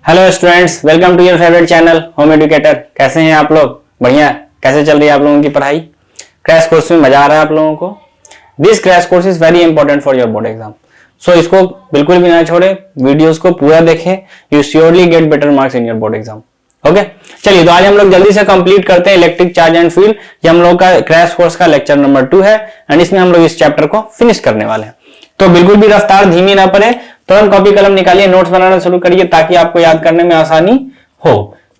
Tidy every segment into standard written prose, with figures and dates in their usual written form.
Hello students, welcome to your favourite channel home educator. कैसे हैं आप लोग? बढ़िया। कैसे चल रही है आप लोगों की पढ़ाई? क्रैश कोर्स में मजा आ रहा है आप लोगों को? This crash course is very important for your board exam, so इसको बिल्कुल भी ना छोड़े, वीडियोस को पूरा देखें। You surely get better marks in your board exam. Okay, चलिए तो आज हम लोग जल्दी से कंप्लीट करते हैं इलेक्ट्रिक चार्ज एंड फील्ड। ये हम लोग का क्रैश कोर्स का लेक्चर नंबर 2 है एंड इसमें हम लोग इस चैप्टर को फिनिश करने वाले हैं। तो बिल्कुल भी रफ्तार धीमी ना पड़े, तुरंत कॉपी कलम निकालिए, नोट्स बनाना शुरू करिए ताकि आपको याद करने में आसानी हो।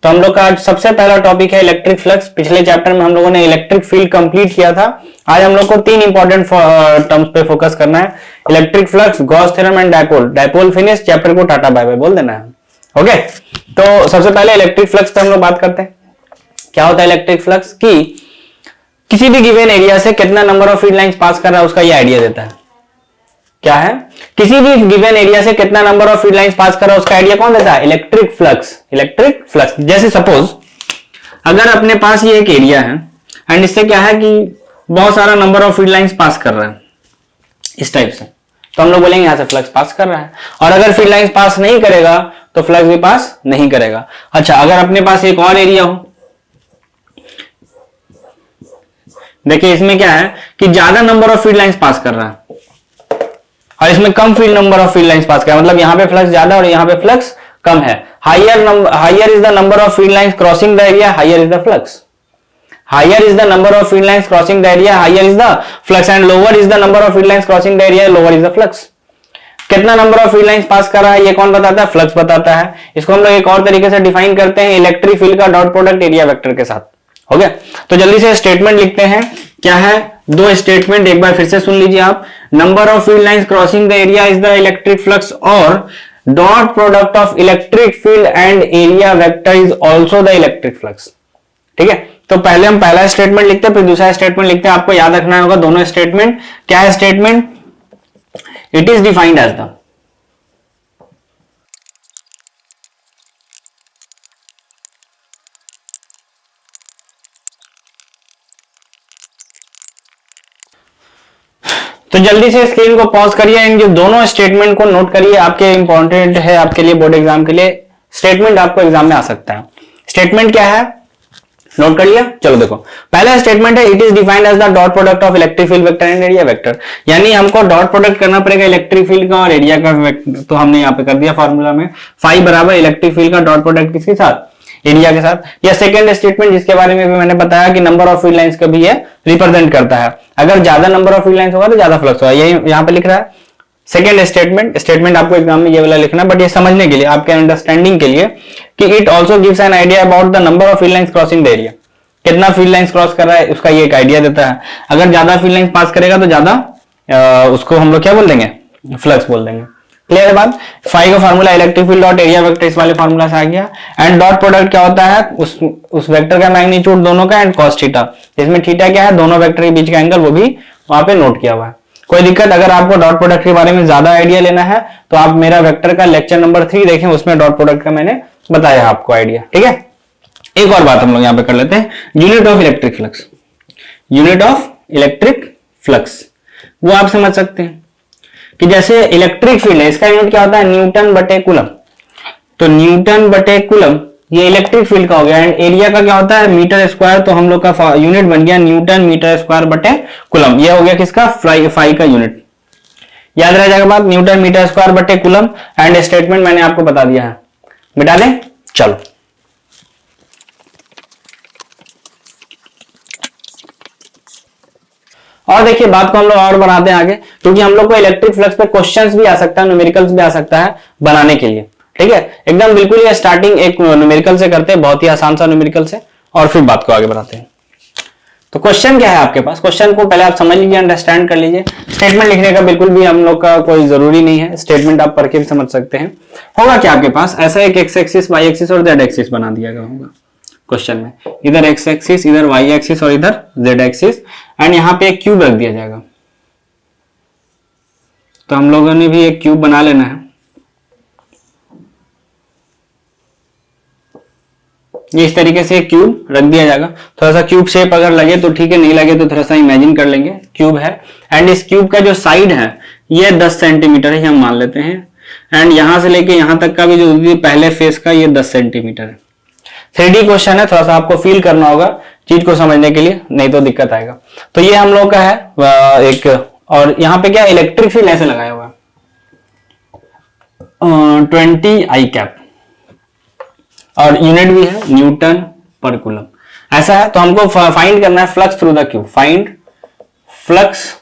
तो हम लोग का आज सबसे पहला टॉपिक है इलेक्ट्रिक फ्लक्स। पिछले चैप्टर में हम लोगों ने इलेक्ट्रिक फील्ड कंप्लीट किया था। आज हम लोग को 3 इंपॉर्टेंट टर्म्स पे फोकस करना है, electric flux, Gauss theorem and dipole. Dipole finish, chapter को टाटा बाय बाय बोल देना है। ओके, तो सबसे पहले इलेक्ट्रिक फ्लक्स पे हम लोग बात करते हैं। क्या होता है इलेक्ट्रिक फ्लक्स? की किसी भी गिवन एरिया से कितना number of field lines pass कर रहा है उसका ये आइडिया देता है। क्या है? किसी भी गिवन एरिया से कितना number of field lines pass कर रहा है उसका आइडिया कौन देता है? Electric flux. इलेक्ट्रिक फ्लक्स जैसे सपोज अगर अपने पास ये एक एरिया है एंड इससे क्या है कि बहुत सारा number of field lines pass कर रहा है इस टाइप से, तो हम लोग बोलेंगे यहां से फ्लक्स पास कर रहा है। और अगर फील्ड लाइंस पास नहीं करेगा तो फ्लक्स भी पास नहीं करेगा। अच्छा, अगर अपने पास एक और एरिया हो, देखिए इसमें क्या है कि ज्यादा number of field lines pass कर रहा है और इसमें कम field number of field lines pass कर, मतलब यहां पे फ्लक्स ज्यादा और यहां पे फ्लक्स कम है। Higher is the number of field lines crossing the area, higher is the flux. Higher is the number of field lines crossing the area, higher is the flux. And lower is the number of field lines crossing the area, lower is the flux. कितना number of field lines pass कर रहा है ये कौन बताता है? Flux बताता है। इसको हम लोग एक और तरीके से डिफाइन करते हैं, इलेक्ट्रिक फील्ड का डॉट प्रोडक्ट एरिया वेक्टर के साथ। हो गया, तो जल्दी से स्टेटमेंट लिखते हैं। क्या है? 2 स्टेटमेंट एक बार फिर से सुन लीजिए आप। Number of field lines crossing the area is the electric flux और dot product of electric field and area vector is also the electric flux. ठीक है, तो पहले हम पहला स्टेटमेंट लिखते हैं, फिर दूसरा स्टेटमेंट लिखते हैं। आपको याद रखना होगा दोनों स्टेटमेंट। क्या है statement? It is defined as the तो जल्दी से स्क्रीन को पॉज करिए एंड जो दोनों स्टेटमेंट को नोट करिए, आपके इंपॉर्टेंट है आपके लिए बोर्ड एग्जाम के लिए। स्टेटमेंट आपको एग्जाम में आ सकता है। स्टेटमेंट क्या है नोट कर लिया? चलो देखो, पहला स्टेटमेंट है it is defined as the dot product of electric field vector and area vector. यानी हमको डॉट प्रोडक्ट करना पड़ेगा इलेक्ट्रिक फील्ड का और एरिया का वेक्टर, तो हमने यहाँ पे कर दिया फॉर्मूला में। फाई बराबर इलेक्ट्रिक फील्ड का डॉट प्रोडक्ट किसके साथ? एरिया के साथ। या सेकंड स्टेटमेंट जिसके बारे में भी मैंने बताया कि नंबर ऑफ फील्ड लाइंस का भी ये रिप्रेजेंट करता है। अगर ज्यादा नंबर ऑफ फील्ड लाइंस होगा तो ज्यादा फ्लक्स होगा, यही यहाँ पे लिख रहा है। सेकंड स्टेटमेंट आपको एग्जाम में ये वाला लिखना है, बट ये समझने के लिए, आपके अंडरस्टैंडिंग के लिए कि it also gives an idea about the number of field lines crossing the area. कितना फील्ड लाइंस क्रॉस कर रहा है उसका ये एक आइडिया देता है। अगर ज्यादा फील्ड लाइंस पास करेगा तो ज्यादा उसको हम लोग क्या बोल देंगे? फ्लक्स बोल देंगे। क्लियर है बात? फाई का formula electric field dot area vector इस वाले फार्मूला से आ गया। एंड डॉट प्रोडक्ट क्या होता है? उस वेक्टर का मैग्नीट्यूड दोनों का एंड कॉस थीटा। इसमें थीटा क्या है? दोनों वेक्टर के बीच का एंगल, वो भी वहां पे नोट किया हुआ है। कोई दिक्कत? अगर आपको डॉट प्रोडक्ट के बारे में ज्यादा आइडिया लेना है तो आप मेरा वेक्टर का लेक्चर नंबर 3 देखें, उसमें डॉट प्रोडक्ट का मैंने बताया आपको आइडिया। ठीक है, एक और बात हम लोग यहाँ पे कर लेते हैं, unit of electric flux. Unit of electric flux वो आप समझ सकते हैं कि जैसे इलेक्ट्रिक फील्ड है, इसका यूनिट क्या होता है? न्यूटन बटे कूलम। तो न्यूटन बटे कूलम ये इलेक्ट्रिक फील्ड का हो गया। एंड एरिया का क्या होता है? Metre square. तो हम लोग का यूनिट बन गया न्यूटन मीटर स्क्वायर बटे कूलम। ये हो गया किसका? फाई का यूनिट। याद रह जाएगा बात, न्यूटन मीटर स्क्वायर बटे कूलम। एंड स्टेटमेंट मैंने आपको बता दिया है, मिटा दें? चलो और देखिए बात को हम लोग और बढ़ाते हैं आगे, क्योंकि हम लोग को इलेक्ट्रिक फ्लक्स पे क्वेश्चंस भी आ सकता है, न्यूमेरिकल्स भी आ सकता है बनाने के लिए। ठीक है, एकदम बिल्कुल ये स्टार्टिंग एक न्यूमेरिकल से करते हैं, बहुत ही आसान सा न्यूमेरिकल से, और फिर बात को आगे बढ़ाते हैं। तो क्वेश्चन क्या है आपके पास? क्वेश्चन को पहले आप समझ लीजिए, अंडरस्टैंड कर लीजिए। स्टेटमेंट लिखने का बिल्कुल भी हम लोग का कोई जरूरी नहीं है, स्टेटमेंट आप पढ़ के भी समझ सकते हैं। होगा क्या आपके पास? ऐसा एक एक्स एक्सिस, वाई एक्सिस और जेड एक्सिस बना दिया गया होगा क्वेश्चन में। इधर एक्स एक्सिस, इधर वाई एक्सिस और इधर जेड एक्सिस, एंड यहाँ पे एक क्यूब रख दिया जाएगा। तो हम लोगों ने भी एक क्यूब बना लेना है। ये इस तरीके से क्यूब रख दिया जाएगा। थोड़ा सा क्यूब शेप अगर लगे तो ठीक है, नहीं लगे तो थोड़ा सा इमेजिन कर लेंगे। क्यूब है एंड इस क्यूब का जो साइड है ये 10 सेंटीमीटर ही हम मान लेते हैं। एंड यहां से लेके यहां तक का भी जो दूरी पहले फेस का ये 10 सेंटीमीटर है। 3D क्वेश्चन है, थोड़ा सा आपको फील करना होगा चीज को समझने के लिए, नहीं तो दिक्कत आएगा। तो ये हम लोग का है एक, और यहाँ पे क्या इलेक्ट्रिक फील्ड ऐसे लगाया हुआ 20 आई कैप, और यूनिट भी है न्यूटन पर कूलम, ऐसा है। तो हमको फाइंड करना है flux through the cube, find flux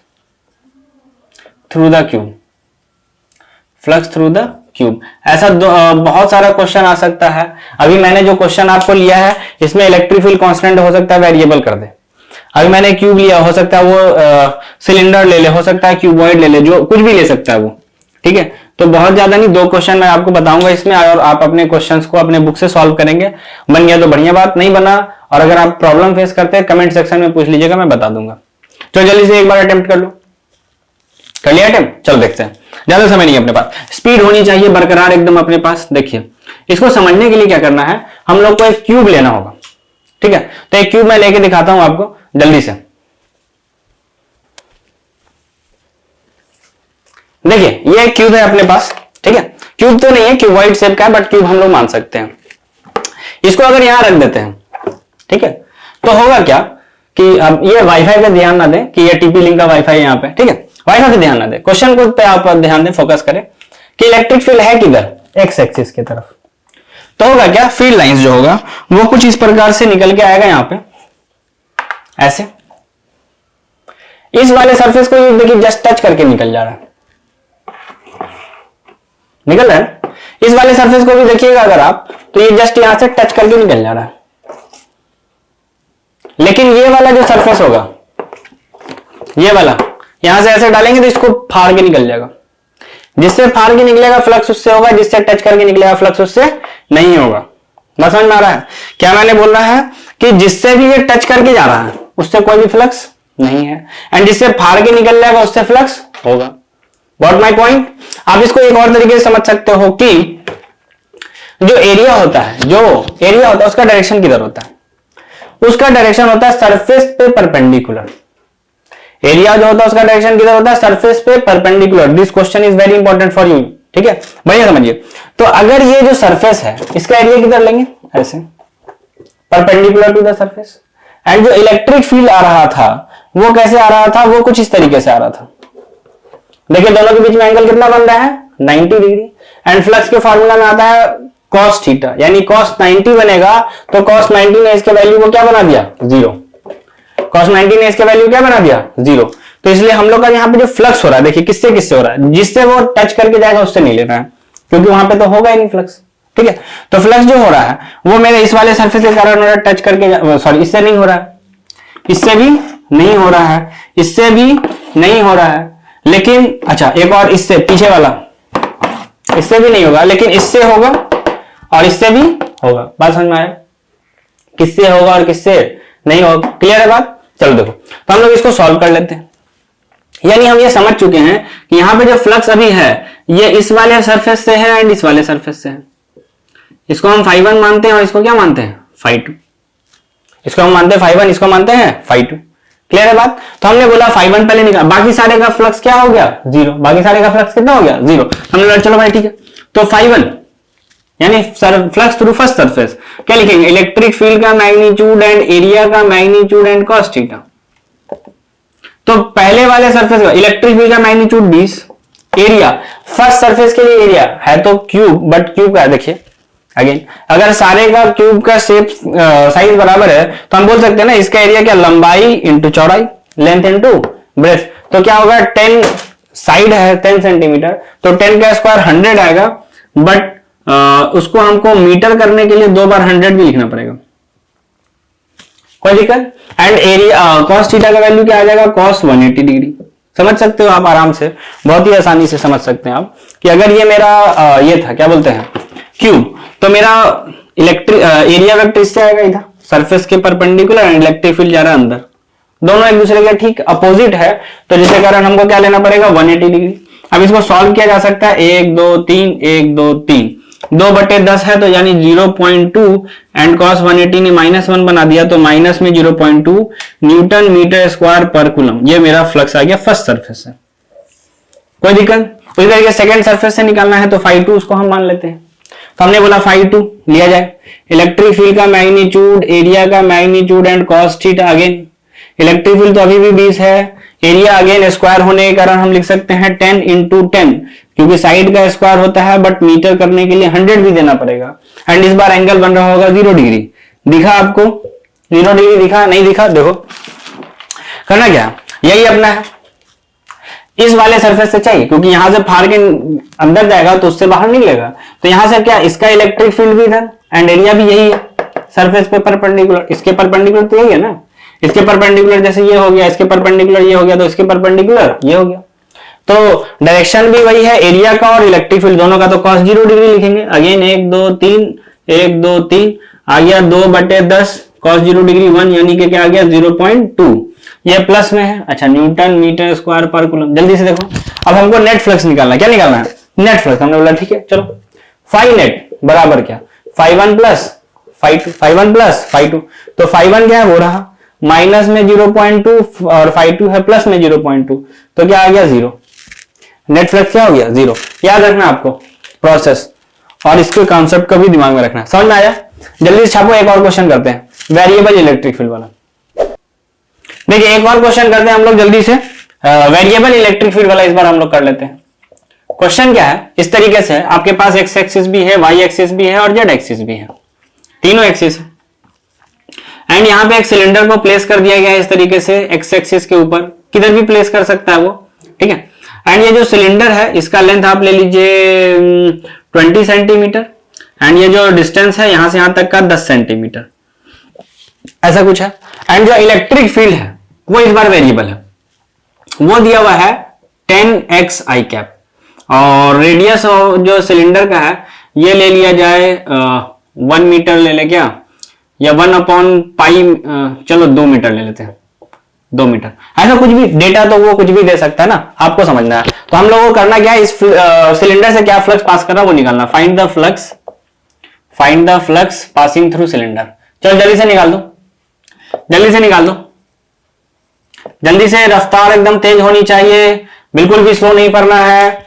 through the cube, flux through the cube. ऐसा बहुत सारा क्वेश्चन आ सकता है। अभी मैंने जो क्वेश्चन आपको लिया है इसमें इलेक्ट्रिक फील्ड कांस्टेंट हो सकता है वेरिएबल कर दे। अभी मैंने क्यूब लिया, हो सकता है वो सिलेंडर ले ले, हो सकता है क्यूबॉइड ले ले, जो कुछ भी ले सकता है वो, ठीक है। तो बहुत ज्यादा नहीं, 2 क्वेश्चन मैं आपको बताऊंगा इसमें, और आप अपने क्वेश्चंस को अपने बुक से सॉल्व करेंगे। बन गया तो बढ़िया बात, नहीं बना और अगर आप प्रॉब्लम फेस करते हैं कमेंट सेक्शन में पूछ लीजिएगा, मैं बता दूंगा। तो जल्दी से एक बार अटेम्प्ट कर लो। कर लिया अटेम्प्ट? चलो देखते हैं, ज्यादा समय नहीं अपने पास, स्पीड होनी चाहिए बरकरार एकदम अपने पास। देखिए इसको समझने के लिए क्या करना है, हम लोग को एक क्यूब लेना होगा, ठीक है। तो एक क्यूब मैं लेके दिखाता हूं आपको जल्दी से। देखिए ये एक क्यूब है अपने पास, ठीक है। क्यूब तो नहीं है, क्यूबॉइड शेप का है, बट क्यूब हम लोग मान सकते हैं। इसको अगर यहां रख देते हैं, ठीक है, तो होगा क्या कि अब ये वाईफाई पे ध्यान ना दें कि ये टीपी लिंक का वाईफाई यहाँ पे, ठीक है। वाईफाई पे ध्यान ना दें, क्वेश्चन को पे आप ध्यान दें, फोकस करें कि इलेक्ट्रिक फील्ड है किधर, एक्स एक्सिस की तरफ। तो होगा क्या, फील्ड लाइंस जो होगा वो कुछ इस प्रकार से निकल के आएगा यहाँ पे ऐसे। इस वाले सरफेस को ये देखिए जस्ट टच करके निकल जा रहा है, निकल रहा है। इस वाले सरफेस को भी देखिएगा अगर आप, तो ये जस्ट यहां से टच करके निकल जा रहा है। लेकिन ये वाला जो सरफेस होगा, ये वाला यहां से ऐसे डालेंगे तो इसको फाड़ के निकल जाएगा। जिससे फाड़ के निकलेगा फ्लक्स उससे होगा, जिससे टच करके निकलेगा फ्लक्स उससे नहीं होगा। बस समझ में आ रहा है क्या मैंने बोल रहा है कि जिससे भी ये टच करके जा रहा है उससे कोई भी फ्लक्स नहीं है, एंड जिससे फाड़ के निकल जाएगा उससे फ्लक्स होगा। What my point? आप इसको एक और तरीके से समझ सकते हो कि जो एरिया होता है, उसका डायरेक्शन किधर होता है? उसका डायरेक्शन होता है सरफेस पे परपेंडिकुलर। एरिया जो होता है उसका डायरेक्शन किधर होता है? सरफेस पे perpendicular. This question is very important for you, ठीक है, बढ़िया समझिए। तो अगर ये जो सरफेस है इसका एरिया किधर लेंगे? ऐसे perpendicular to the surface. And जो इलेक्ट्रिक फील्ड आ रहा था वो कैसे आ रहा था? वो कुछ इस तरीके से आ रहा था। देखिए दोनों के बीच में एंगल कितना बन रहा है? 90 डिग्री। एंड फ्लक्स के फॉर्मूला में आता है cos थीटा, यानी cos 90 बनेगा तो cos 90 ने इसके वैल्यू को क्या बना दिया? 0। cos 90 ने इसके वैल्यू क्या बना दिया? 0। तो इसलिए हम लोग का यहाँ पे जो फ्लक्स हो रहा है, देखिए किससे किससे हो रहा है? जिससे वो टच करके जाएगा उससे नहीं लेना है, क्योंकि वहां पे तो होगा ही नहीं फ्लक्स, ठीक है। तो फ्लक्स जो हो रहा है वो मेरे इस वाले सरफेस के कारण हो रहा है, टच करके, सॉरी इससे नहीं हो रहा है, इससे भी नहीं हो रहा है, इससे भी नहीं हो रहा है, लेकिन अच्छा एक और इससे पीछे वाला, इससे भी नहीं होगा, लेकिन इससे होगा और इससे भी होगा। बात समझ में आया? किससे होगा और किससे नहीं होगा? क्लियर है बात? चलो देखो, तो हम लोग इसको सॉल्व कर लेते हैं। यानी हम ये समझ चुके हैं कि यहां पे जो फ्लक्स अभी है ये इस वाले सरफेस से है एंड इस वाले सरफेस से है। इसको हम φ1 मानते हैं और इसको क्या मानते हैं? φ2। इसको हम मानते हैं φ1, इसको मानते हैं φ2। क्लियर है बात? तो हमने बोला φ1 पहले निकाल, बाकी सारे का फ्लक्स क्या हो गया? 0। बाकी सारे का फ्लक्स कितना हो गया? 0। हमने बोला चलो भाई ठीक है, तो φ1 यानी फ्लक्स थ्रू फर्स्ट सरफेस क्या लिखेंगे? इलेक्ट्रिक फील्ड का मैग्नीट्यूड एंड एरिया का मैग्नीट्यूड एंड cos थीटा। तो पहले वाले सरफेस का इलेक्ट्रिक फील्ड का मैग्नीट्यूड 20, एरिया फर्स्ट सरफेस के लिए एरिया है तो क्यूब, बट क्यूब का देखिए अगेन, अगर सारे का क्यूब का शेप साइज बराबर है तो हम बोल सकते हैं ना इसका एरिया क्या? लंबाई इंटू चौड़ाई, लेंथ इंटू ब्रेथ। तो क्या होगा? 10 साइड है 10 सेंटीमीटर, तो 10 का स्क्वायर 100 आएगा, बट उसको हमको मीटर करने के लिए 2 बार 100 भी लिखना पड़ेगा। कोई दिक्कत? एंड एरिया cos थीटा का वैल्यू क्या आ जाएगा? cos 180 degree. समझ सकते हो आप आराम से, बहुत ही आसानी से समझ सकते हैं आप कि अगर ये मेरा ये था क्या बोलते हैं क्यूब, तो मेरा इलेक्ट्रिक एरिया वेक्टर इससे आएगा इधर सरफेस के परपेंडिकुलर, एंड इलेक्ट्रिक फील्ड जा रहा है अंदर, दोनों एक दूसरे के ठीक अपोजिट है, तो जिसके कारण हमको क्या लेना पड़ेगा? 180 डिग्री। अब इसको सॉल्व किया जा सकता है 1 2 3 1 2 3, 2/10 है तो यानी 0.2, एंड cos 180 ने -1 बना दिया तो माइनस में 0.2 न्यूटन मीटर स्क्वायर पर कूलम। ये मेरा फ्लक्स आ गया फर्स्ट सरफेस से। कोई दिक्कत? उसी तरीके सेकंड सरफेस से निकालना है तो phi 2 उसको हम मान लेते हैं। तो हमने बोला phi 2 लिया जाए, इलेक्ट्रिक फील्ड का मैग्नीट्यूड, एरिया का magnitude and cos theta again. Electric field तो अभी भी 20 है, एरिया अगेन स्क्वायर होने के कारण हम लिख सकते हैं 10 इंटू 10, क्योंकि साइड का स्क्वायर होता है बट मीटर करने के लिए 100 भी देना पड़ेगा। एंड इस बार एंगल बन रहा होगा 0 डिग्री। दिखा आपको 0 डिग्री? दिखा नहीं दिखा? देखो करना क्या, यही अपना है, इस वाले सरफेस से चाहिए, क्योंकि यहां से फाड़ के अंदर जाएगा तो उससे बाहर निकलेगा। तो यहां से क्या, इसका इलेक्ट्रिक फील्ड भी इधर एंड एरिया भी यही है, सरफेस पे परपेंडिकुलर, इसके परपेंडिकुलर तो यही है ना, इसके परपेंडिकुलर जैसे ये हो गया, इसके परपेंडिकुलर ये हो गया, तो इसके परपेंडिकुलर ये हो गया। तो डायरेक्शन भी वही है, एरिया का और इलेक्ट्रिक फील्ड दोनों का, तो cos 0 डिग्री लिखेंगे। अगेन 1 2 3 1 2 3 आ गया 2/10 cos 0 डिग्री 1, यानी कि क्या आ गया 0.2। ये प्लस में है। अच्छा, न्यूटन मीटर स्क्वायर पर कूलम। जल्दी से देखो, अब हमको नेट फ्लक्स निकालना है। क्या निकालना है? Net flux. हमने बोला ठीक है चलो, फाई नेट बराबर क्या, phi1 प्लस phi2। तो phi1 क्या है, वो रहा माइनस में 0.2 और phi2 है प्लस में 0.2, तो क्या आ गया 0। नेट फ्लक्स क्या हो गया 0। याद रखना आपको प्रोसेस, और इसके कॉन्सेप्ट को भी दिमाग में रखना। समझ में आया? जल्दी से छापो, एक और क्वेश्चन करते हैं वेरिएबल इलेक्ट्रिक फील्ड वाला। देखिए एक और क्वेश्चन करते हैं हम लोग जल्दी से, वेरिएबल इलेक्ट्रिक फील्ड वाला इस बार हम लोग कर लेते हैं। क्वेश्चन क्या है, इस तरीके से आपके पास एक्स एक्सिस भी है, वाई एक्सिस भी है और जेड एक्सिस भी है, तीनों एक्सिस है। एंड यहां पे एक सिलेंडर को प्लेस कर दिया गया है इस तरीके से एक्स एक्सिस के ऊपर, किधर भी प्लेस कर सकता है वो, ठीक है। एंड ये जो सिलेंडर है इसका लेंथ आप ले लीजिए 20 सेंटीमीटर, एंड ये जो डिस्टेंस है यहां से यहां तक का 10 सेंटीमीटर, ऐसा कुछ है। एंड जो इलेक्ट्रिक फील्ड है वो इस बार वेरिएबल है, वो दिया हुआ है 10x i कैप, और रेडियस जो सिलेंडर का है ये ले लिया जाए 1 मीटर ले ले क्या, या 1/पाई, चलो 2 मीटर ले लेते हैं, 2 मीटर, ऐसा कुछ भी डेटा तो वो कुछ भी दे सकता है ना, आपको समझना है। तो हम लोगों को करना क्या है, इस सिलेंडर से क्या फ्लक्स पास कर रहा है वो निकालना। Find the flux passing through cylinder. चलो जल्दी से निकाल दो, जल्दी से निकाल दो, जल्दी से, रफ्तार एकदम तेज होनी चाहिए, बिल्कुल भी स्लो नहीं करना है।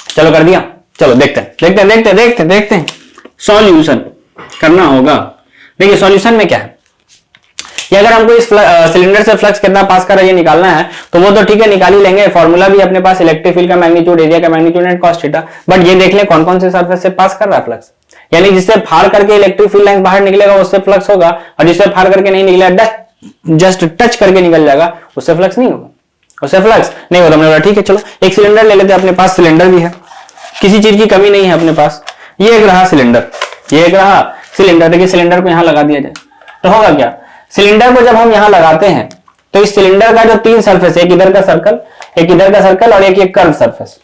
चलो कर दिया, चलो देखते हैं सॉल्यूशन करना होगा। देखिए सॉल्यूशन में क्या है, ये अगर हमको इस सिलेंडर से फ्लक्स कितना पास कर रहा है ये निकालना है तो वो तो ठीक है निकाल ही लेंगे, फॉर्मूला भी अपने पास, इलेक्ट्रिक फील्ड का मैग्नीट्यूड, एरिया का magnitude and cos theta. But ये देख ले कौन कौन से सरफेस से पास कर रहा है फ्लक्स, यानी जिससे फाड़ करके इलेक्ट्रिक फील्ड लाइन बाहर निकलेगा उससे फ्लक्स होगा, और जिससे फाड़ करके नहीं निकलेगा, जस्ट टच करके निकल जाएगा, उससे फ्लक्स नहीं होगा, उससे फ्लक्स नहीं होगा। हमने बोला ठीक है चलो एक सिलेंडर ले लेते हैं, अपने पास सिलेंडर भी है, किसी चीज की कमी नहीं है अपने पास। ये एक रहा सिलेंडर, ये एक रहा सिलेंडर। देखिए सिलेंडर को यहां लगा दिया जाए तो होगा क्या, सिलेंडर को जब हम यहां लगाते हैं तो इस सिलेंडर का जो 3 सरफेस, एक इधर का सर्कल, एक इधर का सर्कल और एक कर्व सरफेस,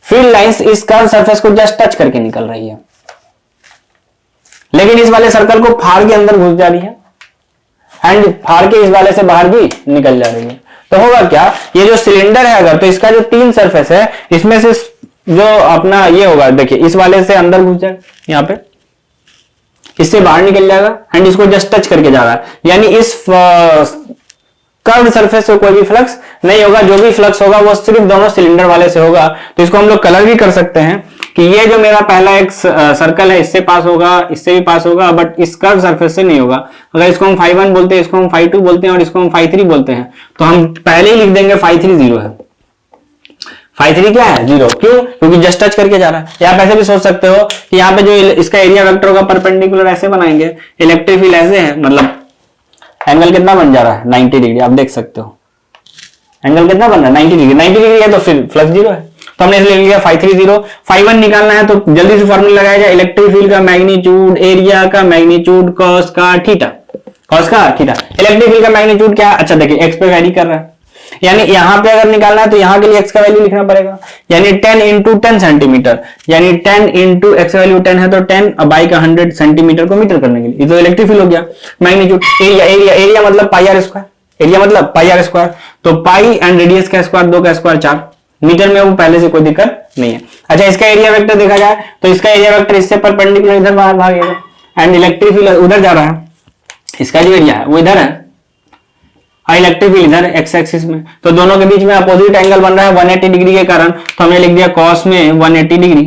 फील्ड लाइंस इस कर्व सरफेस को जस्ट टच करके निकल रही है, लेकिन इस वाले सर्कल को फाड़ के अंदर घुस जा रही है एंड फाड़ के इस वाले से बाहर भी निकल जा रही है। तो होगा क्या, ये जो सिलेंडर है अगर, तो इसका जो 3 सरफेस है इसमें से जो अपना ये होगा, देखिए इस वाले से अंदर घुस जाए, यहाँ पे इससे बाहर निकल जाएगा एंड इसको जस्ट टच करके जा रहा है, यानी इस कर्व्ड सरफेस से कोई भी फ्लक्स नहीं होगा, जो भी फ्लक्स होगा वो सिर्फ दोनों सिलेंडर वाले से होगा। तो इसको हम लोग कलर भी कर सकते हैं कि ये जो मेरा पहला एक सर्कल है इससे पास होगा, इससे भी पास होगा, बट इस कर्व सरफेस से नहीं होगा। अगर इसको हम phi1 बोलते हैं, इसको हम phi2 बोलते हैं और इसको हम phi3 बोलते हैं, तो हम पहले ही लिख देंगे phi3 0 है। phi3 क्या है 0, क्यों, क्योंकि जस्ट टच करके जा रहा है। या आप ऐसे भी सोच सकते हो कि यहाँ पे जो इसका एरिया वेक्टर होगा परपेंडिकुलर ऐसे बनाएंगे, इलेक्ट्रिक फील्ड ऐसे है, मतलब एंगल कितना बन जा रहा है 90 डिग्री, आप देख सकते हो एंगल कितना बन रहा है 90 डिग्री, 90 डिग्री है तो फिर फ्लक्स 0 है। तो हमने इसलिए लिया phi3 0। phi1 निकालना है तो जल्दी से फॉर्मूला लगाया जाए, इलेक्ट्रिक फील्ड का मैग्नीट्यूड, एरिया का मैग्नीट्यूड, cos का थीटा। इलेक्ट्रिक फील्ड का मैग्नीट्यूड क्या है, अच्छा देखिए x पे वैरी कर रहा है, यानी यहां पे अगर निकालना है तो यहां के लिए x का वैल्यू लिखना पड़ेगा, यानी 10 इंटू 10 सेंटीमीटर, यानी 10 इंटू x वैल्यू 10 है तो 10 बाई का 100 सेंटीमीटर को मीटर करने के लिए, ये तो इलेक्ट्रिक फील्ड हो गया। मैग्नीट्यूड, एरिया मतलब पाई आर स्क्वायर, एरिया मतलब पाई आर स्क्वायर, तो पाई एंड रेडियस का स्क्वायर 2 का स्क्वायर 4 मीटर में, वो पहले से कोई दिक्कत नहीं है। अच्छा इसका एरिया वेक्टर देखा जाए तो इसका एरिया वेक्टर इससे परपेंडिकुलर इधर बाहर भागेगा एंड इलेक्ट्रिक फील्ड उधर जा रहा है, इसका जो एरिया है वो इधर है, और इलेक्ट्रिक फील्ड इधर एक्स एक्सिस में, तो दोनों के बीच में अपोजिट एंगल बन रहा है 180 डिग्री के कारण, तो हमने लिख दिया कॉस में 180 डिग्री,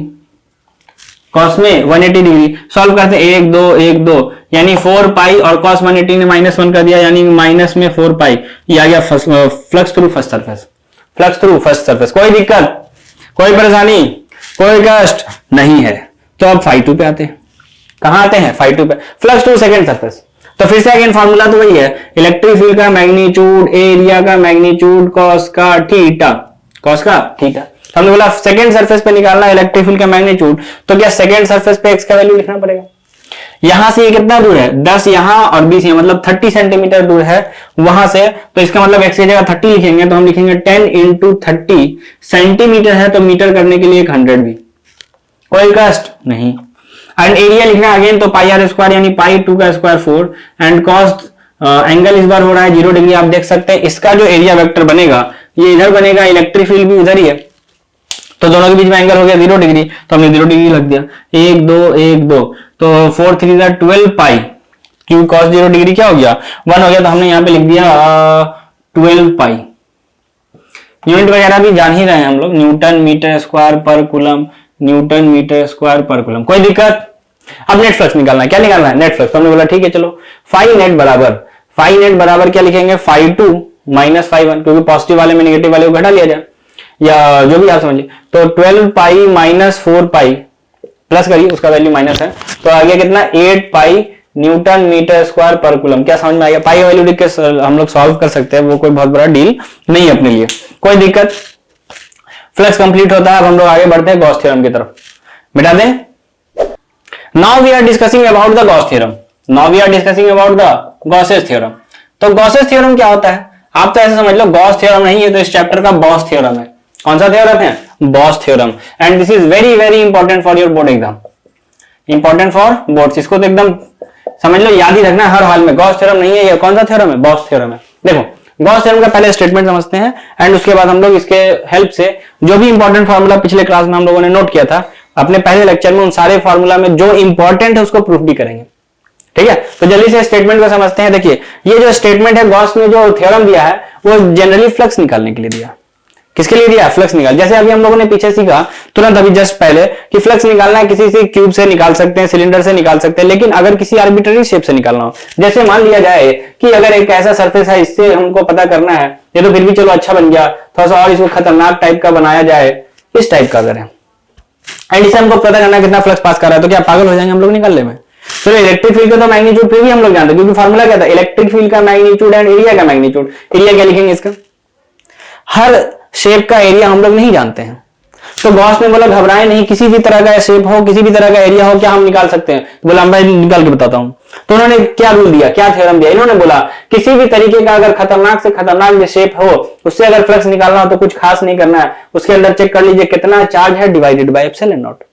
कॉस में 180 डिग्री। सॉल्व करते हैं 1 2 1 2 यानी 4 पाई और कॉस 180 ने -1 कर दिया यानी माइनस में 4 पाई, ये आ गया flux through first surface, flux through first surface. कोई दिक्कत, कोई परेशानी, कोई कष्ट नहीं है। तो अब phi2 पे आते हैं, कहां आते हैं phi2 पे, फ्लक्स थ्रू सेकंड सरफेस। तो फिर से अगेन फार्मूला तो वही है, इलेक्ट्रिक फील्ड का मैग्नीट्यूड एरिया का मैग्नीट्यूड कॉस का थीटा, कॉस का थीटा। हमने बोला सेकंड सरफेस पे निकालना इलेक्ट्रिक फील्ड का मैग्नीट्यूड, तो क्या सेकंड सरफेस पे x का वैल्यू लिखना पड़ेगा। यहां से ये कितना दूर है 10 यहां और 20 यहां, मतलब 30 सेंटीमीटर दूर है वहां से, तो इसका मतलब x की जगह 30 लिखेंगे तो हम लिखेंगे 10 इंटू 30 सेंटीमीटर है तो मीटर करने के लिए 100 भी, कोई कष्ट नहीं। एंड एरिया लिखना अगेन तो पाई आर स्क्वायर यानी पाई 2 का स्क्वायर 4 एंड कॉस एंगल इस बार हो रहा है 0 डिग्री, आप देख सकते हैं इसका जो एरिया वेक्टर बनेगा ये इधर बनेगा, इलेक्ट्रिक फील्ड भी इधर ही है, तो दोनों के बीच में एंगल हो गया 0 डिग्री, तो हमने 0 डिग्री लग दिया 1 2 1 2, तो 4 3 12 पाई क्यों कॉस 0 डिग्री क्या हो गया 1 हो गया, तो हमने यहाँ पे लिख दिया 12 पाई। यूनिट वगैरह भी जान ही रहे हैं हम लोग, न्यूटन मीटर स्क्वायर पर कूलम, न्यूटन मीटर स्क्वायर पर कूलम, कोई दिक्कत। अब नेट फ्लक्स निकालना है, क्या निकालना है नेट फ्लक्स, तो हमने बोला ठीक है चलो फाई नेट बराबर क्या लिखेंगे phi2 माइनस phi1, क्योंकि पॉजिटिव वाले में नेगेटिव वाले को घटा लिया जाए या जो भी आप समझिए, तो 12 पाई माइनस 4 पाई प्लस करिए उसका वैल्यू माइनस है, तो आ गया कितना 8 पाई न्यूटन मीटर स्क्वायर पर कूलम। क्या समझ में आ गया, पाई वैल्यू लिख के हम लोग सॉल्व कर सकते हैं, वो कोई बहुत बड़ा डील नहीं है अपने लिए, कोई दिक्कत। फ्लक्स कंप्लीट होता है, अब हम लोग आगे बढ़ते हैं गॉस थ्योरम की तरफ, मिटा दें। Now we are discussing about the Gauss theorem, now we are discussing about the Gauss's theorem. तो गॉसेस थ्योरम क्या होता है, आप तो ऐसे समझ लो गॉस थ्योरम नहीं है तो इस चैप्टर का बॉस थ्योरम है। कौन सा थ्योरम है, boss theorem, and this is very very important for your board exam, important for boards, इसको तो एकदम समझ लो, याद ही रखना हर हाल में। गॉस थ्योरम नहीं है ये, कौन सा थ्योरम है, बॉस थ्योरम है। देखो गॉस थ्योरम का पहले स्टेटमेंट समझते हैं एंड उसके बाद हम लोग इसके हेल्प से जो भी इंपॉर्टेंट फॉर्मूला पिछले क्लास में हम लोगों ने नोट किया था अपने पहले लेक्चर में, उन सारे फॉर्मूला में जो इंपॉर्टेंट है उसको प्रूफ भी करेंगे, ठीक है। तो जल्दी से स्टेटमेंट को समझते हैं। देखिए ये जो स्टेटमेंट है, गॉस ने जो थ्योरम दिया है वो जनरली फ्लक्स निकालने के लिए दिया, किसके लिए दिया, फ्लक्स निकाल। जैसे अभी हम लोगों ने पीछे सीखा तुरंत अभी जस्ट पहले कि फ्लक्स निकालना है, किसी से क्यूब से निकाल सकते हैं, सिलेंडर से निकाल सकते हैं, लेकिन अगर किसी आर्बिट्ररी शेप से निकालना हो, जैसे मान लिया जाए कि अगर एक ऐसा सरफेस है इससे हमको पता करना है, ये तो फिर भी चलो अच्छा बन गया, थोड़ा सा और इसको खतरनाक टाइप का बनाया जाए, इस टाइप का करें एंड इसे हमको पता करना कितना फ्लक्स पास कर रहा है, तो क्या पागल हो जाएंगे हम लोग निकालने में। तो इलेक्ट्रिक फील्ड का तो मैग्नीट्यूड फिर भी हम लोग जानते हैं, क्योंकि फार्मूला क्या था, इलेक्ट्रिक फील्ड का मैग्नीट्यूड एंड एरिया का मैग्नीट्यूड। एरिया क्या लिखेंगे इसका, हर शेप का एरिया हम लोग नहीं जानते हैं, तो गॉस ने बोला घबराए नहीं, किसी भी तरह का शेप हो, किसी भी तरह का एरिया हो, क्या हम निकाल सकते हैं। बोला मैं निकाल के बताता हूं। तो उन्होंने क्या रूल दिया, क्या थ्योरम दिया, इन्होंने बोला किसी भी तरीके का अगर खतरनाक से खतरनाक जो शेप हो उससे अगर फ्लक्स निकालना हो तो कुछ खास नहीं करना है, उसके अंदर चेक कर लीजिए कितना चार्ज है डिवाइडेड बाय एप्सिलॉन नॉट।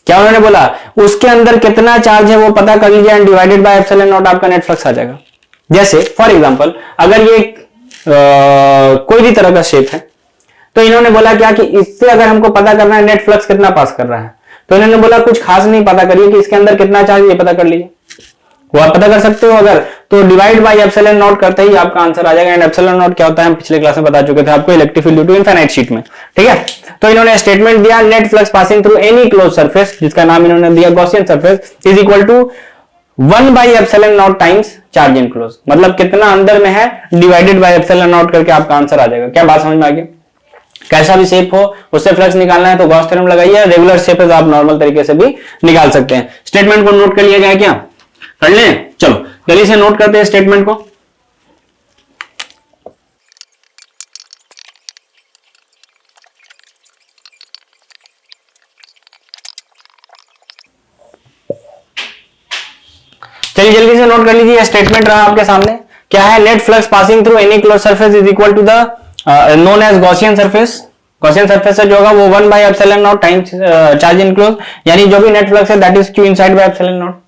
क्या उन्होंने बोला, उसके अंदर कितना चार्ज है वो पता कर लीजिए and divided by epsilon not, आपका नेट फ्लक्स आ जाएगा। जैसे फॉर एग्जांपल अगर ये कोई भी तरह का शेप है, तो इन्होंने बोला क्या कि इससे अगर हमको पता करना है नेट फ्लक्स कितना पास कर रहा है, तो इन्होंने बोला कुछ खास नहीं पता करिए कि इसके अंदर कितना चार्ज, ये पता कर लीजिए, वो आप पता कर सकते हो अगर, तो डिवाइड बाय एप्सिलॉन नॉट करते ही आपका आंसर आ जाएगा। एंड एप्सिलॉन नॉट क्या होता है हम पिछले क्लास में बता चुके थे आपको, electric field due to infinite sheet में, ठीक है। तो इन्होंने स्टेटमेंट दिया net flux passing through any close surface, जिसका नाम इन्होंने दिया Gaussian surface, is equal to 1 by epsilon naught times charge enclose, मतलब कितना अंदर में है डिवाइडेड बाय एप्सिलॉन नॉट करके आपका आंसर आ जाएगा। क्या बात समझ में आ गई, कैसा भी शेप हो उससे फ्लक्स निकालना है तो गॉस थ्योरम लगाइए, रेगुलर शेप है तो आप नॉर्मल तरीके से भी निकाल सकते हैं। स्टेटमेंट को नोट कर लिया गया, क्या कर लें, चलो जल्दी से नोट करते हैं स्टेटमेंट को। चलिए जल्दी से नोट कर लीजिए, स्टेटमेंट रहा आपके सामने, क्या है, net flux passing through any close surface is equal to the known as Gaussian surface. Gaussian surface से जो होगा वो 1 by epsilon naught times charge enclose, यानी जो भी नेट फ्लक्स है that is Q inside by epsilon naught.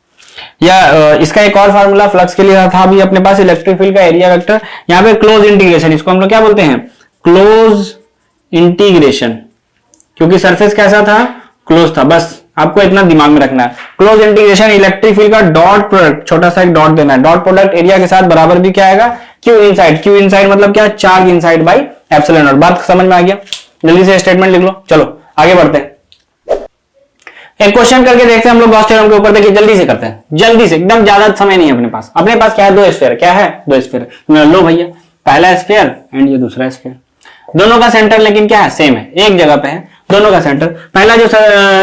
या इसका एक और फार्मूला फ्लक्स के लिए था अभी अपने पास, इलेक्ट्रिक फील्ड का एरिया वेक्टर, यहाँ पे क्लोज इंटीग्रेशन, इसको हम लोग क्या बोलते हैं, क्लोज इंटीग्रेशन, क्योंकि सरफेस कैसा था, क्लोज था, बस आपको इतना दिमाग में रखना है। क्लोज इंटीग्रेशन इलेक्ट्रिक फील्ड का डॉट प्रोडक्ट, छोटा सा एक डॉट देना है, डॉट प्रोडक्ट एरिया के साथ बराबर भी क्या आएगा, क्यू इनसाइड। क्यू इनसाइड मतलब क्या, charge inside by epsilon not. बात समझ में आ गया? जल्दी से स्टेटमेंट लिख लो। चलो आगे बढ़ते हैं, एक क्वेश्चन करके देखते हैं हम लोग गॉस थ्योरम के ऊपर। देखिए जल्दी से करते हैं, जल्दी से, एकदम ज्यादा समय नहीं है अपने पास। अपने पास क्या है, दो स्फीयर। क्या है, दो स्फीयर। लो भैया, पहला स्फीयर एंड ये दूसरा स्फीयर। दोनों का सेंटर लेकिन क्या है, सेम है, एक जगह पे है दोनों का सेंटर। पहला जो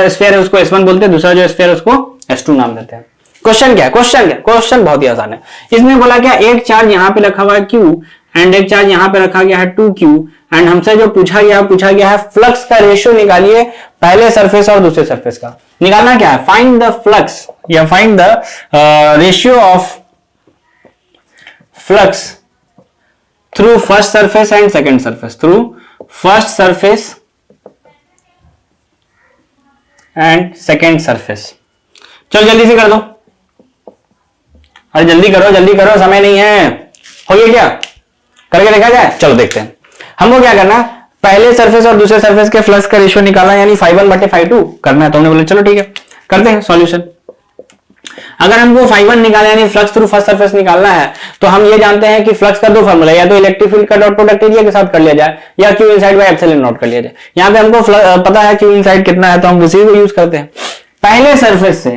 स्फीयर है उसको S1 बोलते हैं, दूसरा जो स्फीयर है उसको S2 नाम देते हैं। क्वेश्चन क्या है, क्वेश्चन बहुत ही आसान है। इसमें बोला क्या, एक चार्ज यहाँ पे रखा हुआ है Q एंड एक चार्ज यहाँ पे रखा गया है 2Q एंड हमसे जो पूछा गया है फ्लक्स का रेशियो निकालिए पहले सरफेस और दूसरे सरफेस का। निकालना क्या है, फाइंड द फ्लक्स या find the ratio of flux through first surface and second surface, through first surface and second surface. चलो जल्दी से कर दो, अरे जल्दी करो, समय नहीं है। हो गया क्या, करके देखा जाए? चलो देखते हैं। हमको क्या करना है, पहले सरफेस और दूसरे सरफेस के फ्लक्स का रेशियो निकालना है, यानी φ1 बटे φ2 करना है। तो हमने बोला चलो ठीक है करते हैं सॉल्यूशन। अगर हमको φ1 निकालना है यानी फ्लक्स थ्रू फर्स्ट सरफेस निकालना है, तो हम ये जानते हैं कि फ्लक्स का दो फॉर्मूला, या तो इलेक्ट्रिक फील्ड का डॉट प्रोडक्ट एरिया के साथ कर लिया जाए या Q inside by epsilon not कर लिया जाए। यहाँ पे हमको पता है क्यू इनसाइड कितना है, तो हम उसी को यूज करते हैं। पहले सरफेस से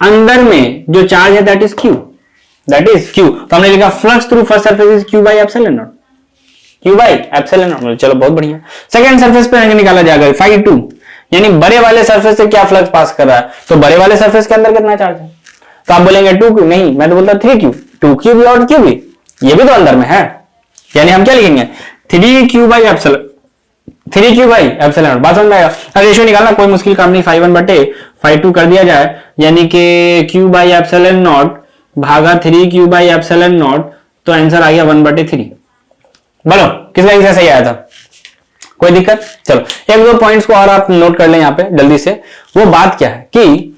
अंदर में जो चार्ज है दैट इज क्यू, तो हमने लिखा flux through first surface is Q by epsilon not, Q by epsilon naught. चलो बहुत बढ़िया। सेकंड सरफेस पे निकाला जाएगा φ2, यानी बड़े वाले सरफेस से क्या फ्लक्स पास कर रहा है, तो बड़े वाले सरफेस के अंदर कितना चार्ज है। तो आप बोलेंगे 2Q, नहीं मैं तो बोलता 3Q, 2Q भी और Q भी, ये भी तो अंदर में है, यानी हम क्या लिखेंगे 3Q बाई एप्सिलॉन। बात समझ में आएगा? रेशियो निकालना कोई मुश्किल काम नहीं, φ1 बटे φ2 कर दिया जाए, यानी कि Q बाई एप्सिलॉन नॉट भागा 3Q बाई एप्सिलॉन नॉट, तो आंसर आ गया 1/3। बोलो किसका आंसर सही आया था, कोई दिक्कत? चलो एक दो पॉइंट्स को और आप नोट कर लें यहाँ पे जल्दी से। वो बात क्या है कि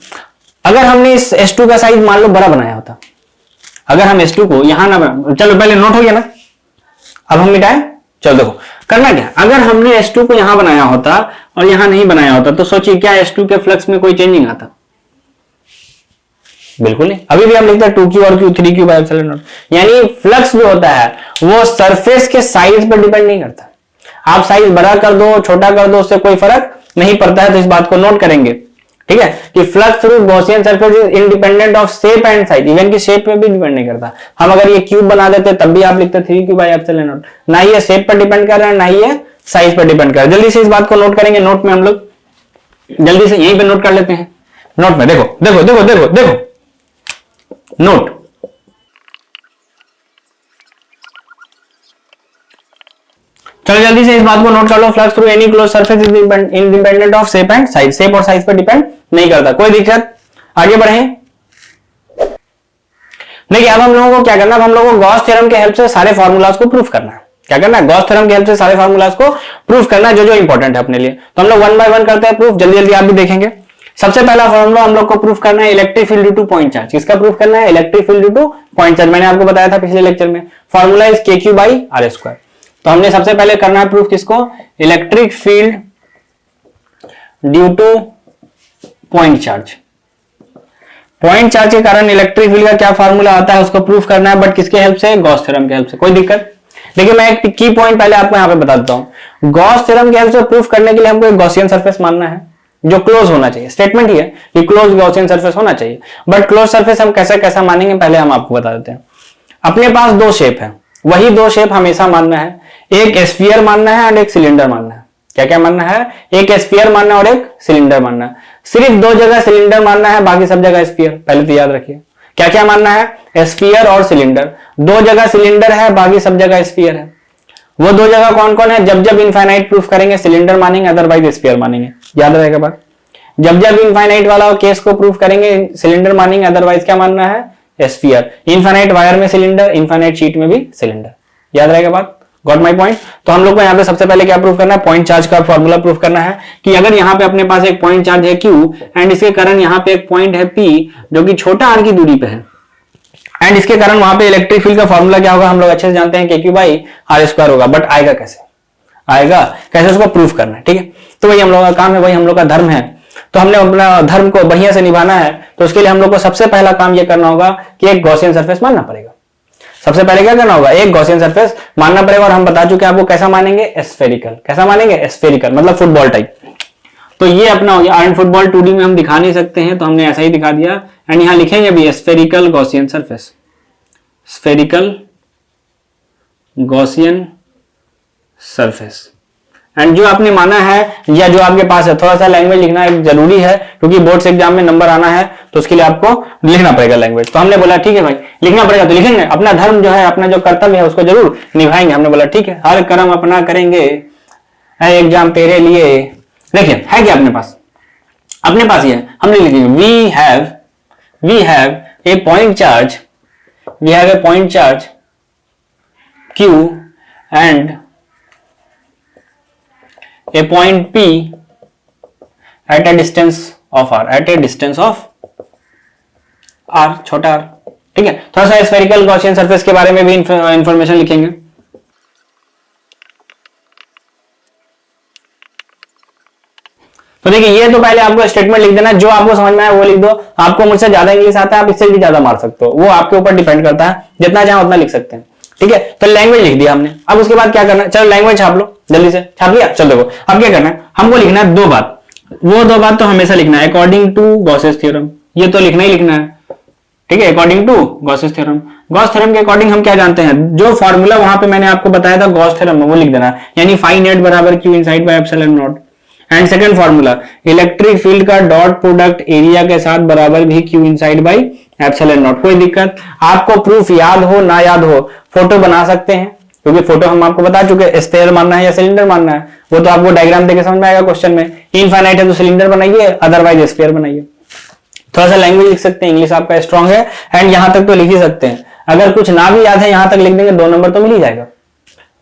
अगर हमने इस S2 का साइज मान लो बड़ा बनाया होता, अगर हम S2 को यहां ना बना, चलो पहले नोट हो गया ना, अब हम मिटाएं। चलो देखो करना क्या, अगर हमने S2 को यहां बनाया होता और यहां नहीं बनाया होता, तो सोचिए क्या S2 के फ्लक्स में कोई चेंजिंग आता? बिल्कुल नहीं। अभी भी हम लिखते हैं 2Q और Q 3Q bye epsilon not. यानी फ्लक्स जो होता है वो सरफेस के साइज पर डिपेंड नहीं करता। आप साइज बड़ा कर दो छोटा कर दो उससे कोई फर्क नहीं पड़ता है, तो इस बात को नोट करेंगे, ठीक है, कि flux through Gaussian surface is independent of shape and size, even की शेप पे भी डिपेंड नहीं करता। हम अगर ये क्यूब बना देते तब भी आप लिखते 3Q बाय एप्सिलॉन नॉट। ना ये शेप पर डिपेंड कर रहा है ना ही ये साइज पर डिपेंड कर रहा है। जल्दी से इस बात को नोट करेंगे, नोट में हम लोग जल्दी से यहीं पे नोट कर लेते हैं। नोट में देखो देखो देखो देखो देखो नोट, चलो जल्दी से इस बात को नोट कर लो, flux through any close surface is independent of shape and size, shape और साइज पर डिपेंड नहीं करता। कोई दिक्कत? आगे बढ़े। देखिए अब हम लोगों को क्या करना है, हम लोगों को गॉस थ्योरम के हेल्प से सारे फार्मूलाज को प्रूफ करना है। क्या करना है, गॉस थ्योरम के हेल्प से सारे फार्मूलाज को प्रूफ करना है, जो जो इंपॉर्टेंट है अपने लिए। तो हम लोग 1 बाय 1 करते हैं प्रूफ, जल्दी जल्दी आप भी देखेंगे। सबसे पहला फॉर्मूला हम लोग को प्रूफ करना है electric field due two point charge. किसका प्रूफ करना है, electric field due two point charge. मैंने आपको बताया था पिछले लेक्चर में, formula is KQ by R square. तो हमने सबसे पहले करना है प्रूफ किसको, electric field due two point charge. Point charge के कारण इलेक्ट्रिक फील्ड का क्या फार्मूला आता है उसको प्रूफ करना है, बट किसके हेल्प से, गॉस थ्योरम के हेल्प से। कोई दिक्कत? देखिए मैं एक की पॉइंट पहले आपको यहां पे बता देता हूं। गॉस थ्योरम के हेल्प से प्रूफ करने के लिए हमको एक गॉसियन सरफेस मानना है जो क्लोज होना चाहिए। स्टेटमेंट ही है कि क्लोज गॉसियन सरफेस होना चाहिए, बट क्लोज सरफेस हम कैसा कैसा मानेंगे पहले हम आपको बता देते हैं। अपने पास दो शेप है, वही दो शेप हमेशा मानना है, एक स्फीयर मानना है और एक सिलेंडर मानना है। क्या क्या मानना है, एक स्फीयर मानना है और एक सिलेंडर मानना है। सिर्फ दो जगह सिलेंडर मानना है, बाकी सब जगह स्फीयर। पहले तो याद रखिए क्या क्या मानना है, स्फीयर और सिलेंडर। दो जगह सिलेंडर है, बाकी सब जगह स्फीयर है। वो दो जगह कौन कौन है, जब जब इनफाइनाइट प्रूफ करेंगे सिलेंडर मानेंगे, अदरवाइज स्फीयर मानेंगे। याद रहेगा बात, जब जब इनफाइनाइट वाला केस को प्रूफ करेंगे सिलेंडर मानेंगे, अदरवाइज क्या मानना है, स्फीयर। इनफाइनाइट वायर में सिलेंडर, इनफाइनाइट शीट में भी सिलेंडर। याद रहेगा बात, गॉट माई पॉइंट। तो हम लोग को यहाँ पे सबसे पहले क्या प्रूफ करना है, पॉइंट चार्ज का फॉर्मूला प्रूफ करना है कि अगर यहाँ पे अपने पास एक पॉइंट चार्ज है Q एंड इसके कारण यहाँ पे एक पॉइंट है P जो कि छोटा r की दूरी पे है, एंड इसके कारण वहां पे इलेक्ट्रिक फील्ड का फॉर्मूला क्या होगा, हम लोग अच्छे से जानते हैं KQ बाई R स्क्वायर होगा। बट आएगा कैसे, उसको प्रूफ करना है, ठीक है। तो वही हम लोग का काम है, वही हम लोग का धर्म है। तो हमने अपना धर्म को बढ़िया से निभाना है, तो उसके लिए हम लोग को सबसे पहला काम यह करना होगा कि एक गॉसियन सरफेस मानना पड़ेगा। सबसे पहले क्या करना होगा, एक गॉसियन सरफेस मानना पड़ेगा। और हम बता चुके हैं आपको कैसा मानेंगे, स्फेरिकल। कैसा मानेंगे, स्फेरिकल, मतलब फुटबॉल टाइप। तो ये अपना हो गया। एंड फुटबॉल 2D में हम दिखा नहीं सकते हैं, तो हमने ऐसा ही दिखा दिया। एंड यहां लिखेंगे भी spherical Gaussian surface, spherical Gaussian surface. And जो आपने माना है या जो आपके पास है, थोड़ा सा लैंग्वेज लिखना एक जरूरी है, क्योंकि बोर्ड्स एग्जाम में नंबर आना है, तो उसके लिए आपको लिखना पड़ेगा लैंग्वेज। तो हमने बोला ठीक है भाई, लिखना पड़ेगा तो लिखेंगे। अपना धर्म जो है, अपना जो कर्तव्य है, उसको जरूर निभाएंगे। हमने बोला ठीक है, हर कर्म अपना करेंगे, एग्जाम तेरे लिए। देखिए है क्या अपने पास, अपने पास ये है, हमने लिखेंगे we have a point charge, we have a point charge Q and a point P at a distance of R, at a distance of R, छोटा r। ठीक है, थोड़ा सा स्फेरिकल गॉसियन सरफेस के बारे में भी इंफॉर्मेशन लिखेंगे। तो देखिए, ये तो पहले आपको स्टेटमेंट लिख देना, जो आपको समझ में आया वो लिख दो। आपको मुझसे ज्यादा इंग्लिश आता है, आप इससे भी ज्यादा मार सकते हो, वो आपके ऊपर डिपेंड करता है, जितना चाहे उतना लिख सकते हैं। ठीक है, तो लैंग्वेज लिख दिया हमने। अब उसके बाद क्या करना है, चलो लैंग्वेज छाप लो, जल्दी से छाप लिया। चलो देखो, अब क्या करना है, हमको लिखना है दो बात। वो दो बात तो हमेशा लिखना है, अकॉर्डिंग टू गॉसेस थ्योरम, ये तो लिखना ही लिखना है। ठीक है, according to Gauss's theorem. Gauss theorem के अकॉर्डिंग हम क्या जानते हैं, जो फॉर्मूला वहां पे मैंने आपको बताया था गॉस थ्योरम में, वो लिख देना, यानी फाई नेट बराबर Q inside by epsilon naught. And second formula, electric field का डॉट प्रोडक्ट एरिया के साथ बराबर भी Q inside by epsilon not. कोई दिक्कत, आपको प्रूफ याद हो ना याद हो, फोटो बना सकते हैं, क्योंकि फोटो हम आपको बता चुके हैं, स्फीयर मानना है या सिलेंडर मानना है, वो तो आपको डायग्राम देके समझ में आएगा क्वेश्चन में। इनफाइनाइट है तो सिलेंडर बनाइए, अदरवाइज स्फीयर बनाइए। थोड़ा सा लैंग्वेज लिख सकते हैं, इंग्लिश आपका स्ट्रांग है, एंड यहां तक तो लिख ही सकते हैं। अगर कुछ ना भी याद है, यहां तक लिख देंगे, 2 नंबर तो मिल ही जाएगा,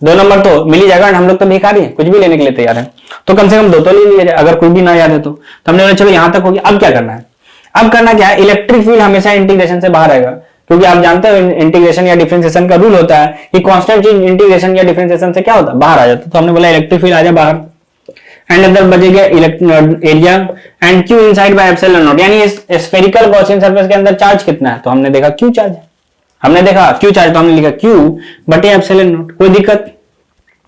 2 नंबर तो मिल ही जाएगा। हम लोग तो भिखारी हैं, कुछ भी लेने के लिए तैयार है, तो कम से कम 2 तो ले लिया जाए, अगर कुछ भी ना याद है तो। हमने बोला चलो यहां तक हो गया। अब क्या करना है, अब करना क्या है, इलेक्ट्रिक फील्ड हमेशा इंटीग्रेशन से बाहर आएगा, क्योंकि आप जानते हो इंटीग्रेशन या डिफरेंशिएशन का रूल होता है कि कांस्टेंट चीज इंटीग्रेशन या डिफरेंशिएशन से क्या होता है, बाहर आ जाता है। तो हमने बोला इलेक्ट्रिक फील्ड आ जा बाहर, एंड अंदर बचेगा area and Q inside by epsilon not, यानी इस स्फेरिकल गॉसियन सरफेस के अंदर चार्ज कितना है, तो हमने देखा क्यू चार्ज है, हमने देखा क्यू चार्ज, तो हमने लिखा क्यू बटे एप्सिलॉन नॉट। कोई दिक्कत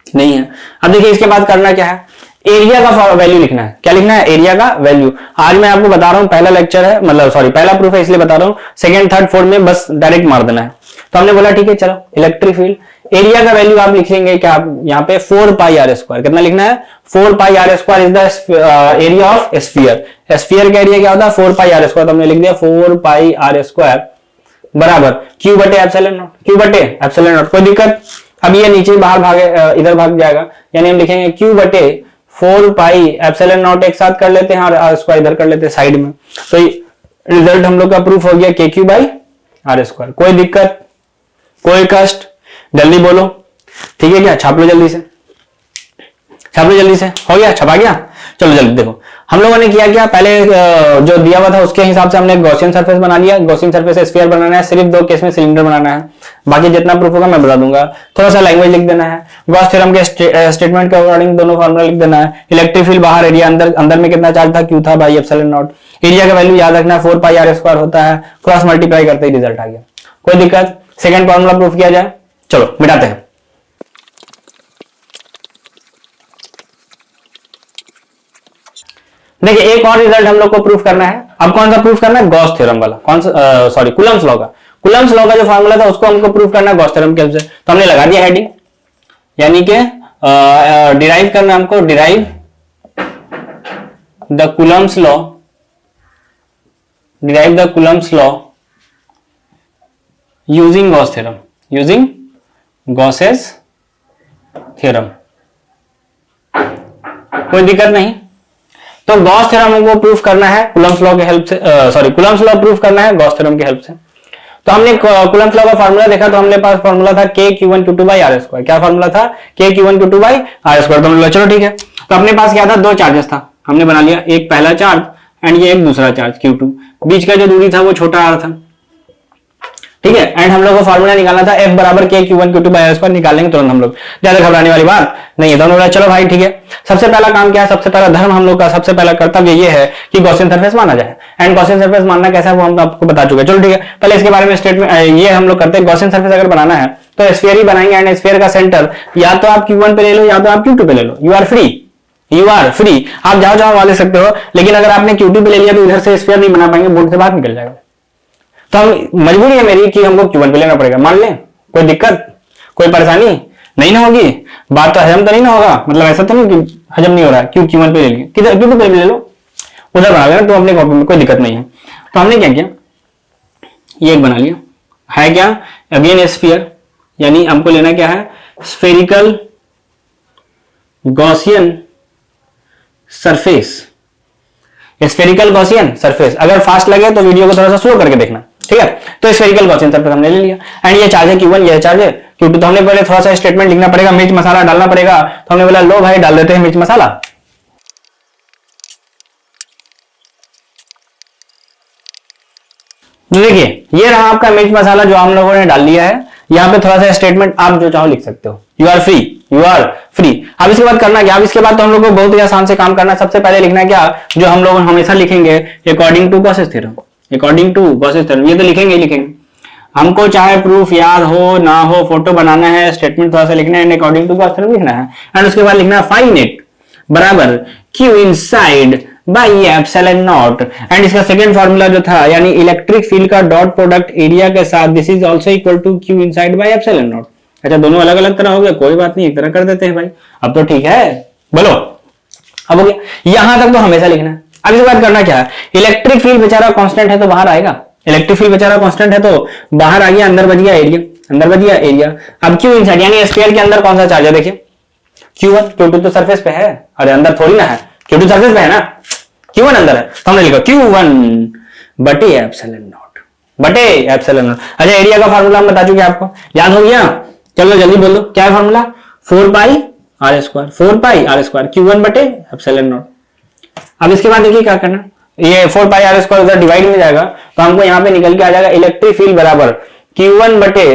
नहीं है। अब देखिए इसके बाद करना क्या है, एरिया का वैल्यू लिखना है। क्या लिखना है, एरिया का वैल्यू। आज मैं आपको बता रहा हूं, पहला लेक्चर है, मतलब सॉरी पहला प्रूफ है, इसलिए बता रहा हूं। सेकंड थर्ड फोर्थ में बस डायरेक्ट मार देना है। तो हमने बोला ठीक है, चलो इलेक्ट्रिक फील्ड एरिया का वैल्यू आप लिखेंगे क्या, यहाँ पे 4 पाई आर स्क्वायर। कितना लिखना है, 4 pi R square is the area of sphere. Sphere का एरिया क्या होता है, 4 पाई आर स्क्वायर। तो हमने लिख दिया 4 पाई आर स्क्वायर बराबर क्यू बटे एप्सिलॉन नॉट, क्यू बटे एप्सिलॉन नॉट। कोई दिक्कत, अब ये नीचे बाहर भागे, इधर भाग जाएगा, यानी हम लिखेंगे क्यू बटे 4 पाई एप्सिलॉन नॉट, एक साथ कर लेते हैं और आर स्क्वायर इधर कर लेते हैं साइड में। तो रिजल्ट हम लोग का प्रूफ हो गया के क्यू बाई आर स्क्वायर। कोई दिक्कत, कोई कष्ट, जल्दी बोलो। ठीक है क्या, छाप लो जल्दी से, छाप लो जल्दी से। हो गया, छपा गया। चलो जल्दी देखो, हम लोगों ने किया क्या, पहले जो दिया हुआ था उसके हिसाब से हमने गॉसियन सरफेस बना लिया। गॉसियन सरफेस से स्फीयर बनाना है, सिर्फ 2 केस में सिलेंडर बनाना है, बाकी जितना प्रूफ होगा मैं बता दूंगा। थोड़ा सा लैंग्वेज लिख देना है, गॉस थ्योरम के स्टेटमेंट के अकॉर्डिंग दोनों फॉर्मूला लिख देना है। इलेक्ट्रिक फील्ड बाहर, एरिया अंदर, अंदर में कितना चार्ज था, क्यू था बाई एप्सिलॉन नॉट। एरिया का वैल्यू याद रखना है, 4 पाई आर स्क्वायर होता है, क्रॉस मल्टीप्लाई करते ही रिजल्ट आ गया। कोई दिक्कत, सेकंड फॉर्मूला प्रूफ किया जाए। चलो मिटाते हैं। देखिए एक और रिजल्ट हम लोग को प्रूफ करना है। अब कौन सा प्रूफ करना है, गॉस थ्योरम वाला, कौन सा, सॉरी कूलम्ब्स लॉ का। कूलम्ब्स लॉ का जो फॉर्मूला था उसको हमको प्रूफ करना है गॉस थ्योरम के हेल्प से। तो हमने लगा दिया हेडिंग, यानी कि डिराइव करना हमको, derive the Coulomb's law, derive the Coulomb's law using Gauss theorem, using Gauss's theorem. कोई दिक्कत नहीं। तो गॉस थ्योरम हमको प्रूफ करना है कूलम्ब्स लॉ के हेल्प से, सॉरी कूलम्ब्स लॉ प्रूफ करना है गॉस थ्योरम के हेल्प से। तो हमने कूलम्ब्स लॉ का फार्मूला देखा, तो हमने पास फार्मूला था k q1 q2 by R square. क्या फार्मूला था, k q1 q2 by R square. तो हमने चलो ठीक है, तो अपने पास क्या था, 2 चार्जेस था, हमने बना लिया, एक पहला चार्ज एंड ये एक दूसरा चार्ज q2, बीच का जो दूरी था वो छोटा r था। ठीक है। एंड हम लोग को फॉर्मूला निकालना था F बराबर K Q1 Q2 bye R square, निकालेंगे तुरंत हम लोग, ज्यादा घबराने वाली बात नहीं है। दोनों बोला चलो भाई ठीक है। सबसे पहला काम क्या है, सबसे पहला धर्म हम लोग का, सबसे पहला कर्तव्य ये है कि गॉसियन सरफेस माना जाए। एंड गॉसियन सरफेस मानना कैसा है वो हम आपको बता चुके हैं। चलो ठीक है, पहले इसके बारे में स्टेटमेंट ये हम लोग करते हैं। गॉसियन सरफेस अगर बनाना है तो स्फीयर ही बनाएंगे। एंड स्फीयर का सेंटर या तो आप Q1 पे ले लो या तो आप Q2 पे ले लो। यू आर फ्री, आप जाओ जाओ वाले सकते हो। लेकिन अगर आपने Q2 पे ले लिया तो इधर से स्फीयर नहीं बना पाएंगे, बोर्ड से बाहर निकल जाएगा। तो हम मजबूरी है मेरी कि हमको Q1 पे लेना पड़ेगा। मान लें कोई दिक्कत कोई परेशानी नहीं ना होगी, बात तो हजम तो नहीं ना होगा, मतलब ऐसा तो नहीं कि हजम नहीं हो रहा है क्यों Q1 पे ले लिए, किधर Q2 पे ले लो, उधर बना लेना तो अपने कॉपी में, कोई दिक्कत नहीं है। तो हमने क्या किया, ये एक बना लिया है क्या, अगेन स्फीयर, यानी हमको लेना क्या है, spherical Gaussian surface. Spherical Gaussian surface, अगर फास्ट लगे तो वीडियो को थोड़ा सा स्लो करके देखना, ठीक है। तो स्फेरिकल गॉसियन सरफेस हमने ले लिया। एंड ये चार्ज है Q1, ये चार्ज है Q2। तो हमने पहले थोड़ा सा स्टेटमेंट लिखना पड़ेगा, मिर्च मसाला डालना पड़ेगा। तो हमने बोला लो भाई डाल देते हैं मिर्च मसाला। देखिए ये रहा आपका मिर्च मसाला जो हम लोगों ने डाल लिया है। यहाँ पे थोड़ा सा स्टेटमेंट आप जो चाहो लिख सकते हो, यू आर फ्री। अब इसके बाद करना क्या, अब इसके बाद तो हम लोग को बहुत ही आसान से काम करना है। सबसे पहले लिखना क्या, जो हम लोग हमेशा लिखेंगे according to Gaussian theorem, according to Gaussian theorem, ये तो लिखेंगे ही लिखेंगे। हमको चाहे प्रूफ याद हो ना हो, फोटो बनाना है, स्टेटमेंट थोड़ा सा लिखना है, अकॉर्डिंग टू गॉसियन थ्योरम लिखना है। एंड उसके बाद लिखना है फाइंड इट बराबर Q inside by epsilon naught. And इसका सेकंड फार्मूला जो था, यानी इलेक्ट्रिक फील्ड का डॉट प्रोडक्ट एरिया के साथ, this is also equal to Q inside by epsilon naught. अच्छा दोनों अलग अलग तरह हो गया, कोई बात नहीं, एक तरह कर देते हैं भाई, अब तो ठीक है। बोलो अब हो गया, यहां तक तो हमेशा लिखना है। अब इसके बाद करना क्या है, इलेक्ट्रिक फील्ड बेचारा कांस्टेंट है तो बाहर आएगा, इलेक्ट्रिक फील्ड बेचारा कांस्टेंट है तो बाहर आ गया, अंदर बच गया एरिया, अंदर बच गया एरिया। अब Q इनसाइड यानी स्फीयर के अंदर कौन सा चार्ज है, देखिए Q1, Q2 तो सरफेस पे है, अरे अंदर थोड़ी ना है, Q2 सरफेस पे है ना, Q1 अंदर है। तो हमने लिखा Q1 बटे एप्सिलॉन नॉट, बटे एप्सिलॉन नॉट। अच्छा एरिया का फार्मूला हम बता चुके आपको, याद हो गया, चलो जल्दी बोलो क्या है formula, 4 pi R square, 4 pi R square Q1 बटे एप्सिलॉन नॉट। अब इसके बाद देखिए क्या करना, ये 4 पाई आर स्क्वायर उधर डिवाइड में जाएगा तो हमको यहाँ पे निकल के आ जाएगा इलेक्ट्रिक फील्ड बराबर Q1 बटे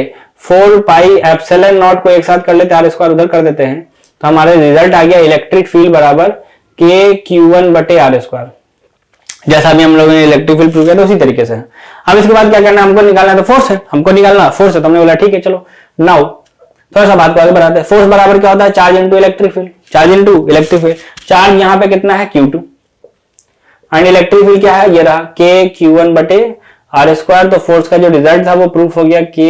4 पाई एप्सिलॉन नॉट को एक साथ कर लेते हैं, आर स्क्वायर उधर कर देते हैं, तो हमारे रिजल्ट आ गया इलेक्ट्रिक फील्ड बराबर K Q1 बटे आर स्क्वायर, जैसा भी हम लोगों ने इलेक्ट्रिक फील्ड प्रूव किया था उसी तरीके से। अब इसके बाद क्या करना है, हमको निकालना है, तो फोर्स है, हमको निकालना फोर्स है। तो हमने बोला ठीक है चलो नाउ थोड़ा सा बात को आगे बढ़ाते हैं। फोर्स बराबर क्या होता है, charge into electric field, charge into electric field. Charge यहाँ पे कितना है Q2 एंड इलेक्ट्रिक फील्ड क्या है, ये रहा K Q1 बटे आर स्क्वायर। तो फोर्स का जो रिजल्ट था वो प्रूफ हो गया K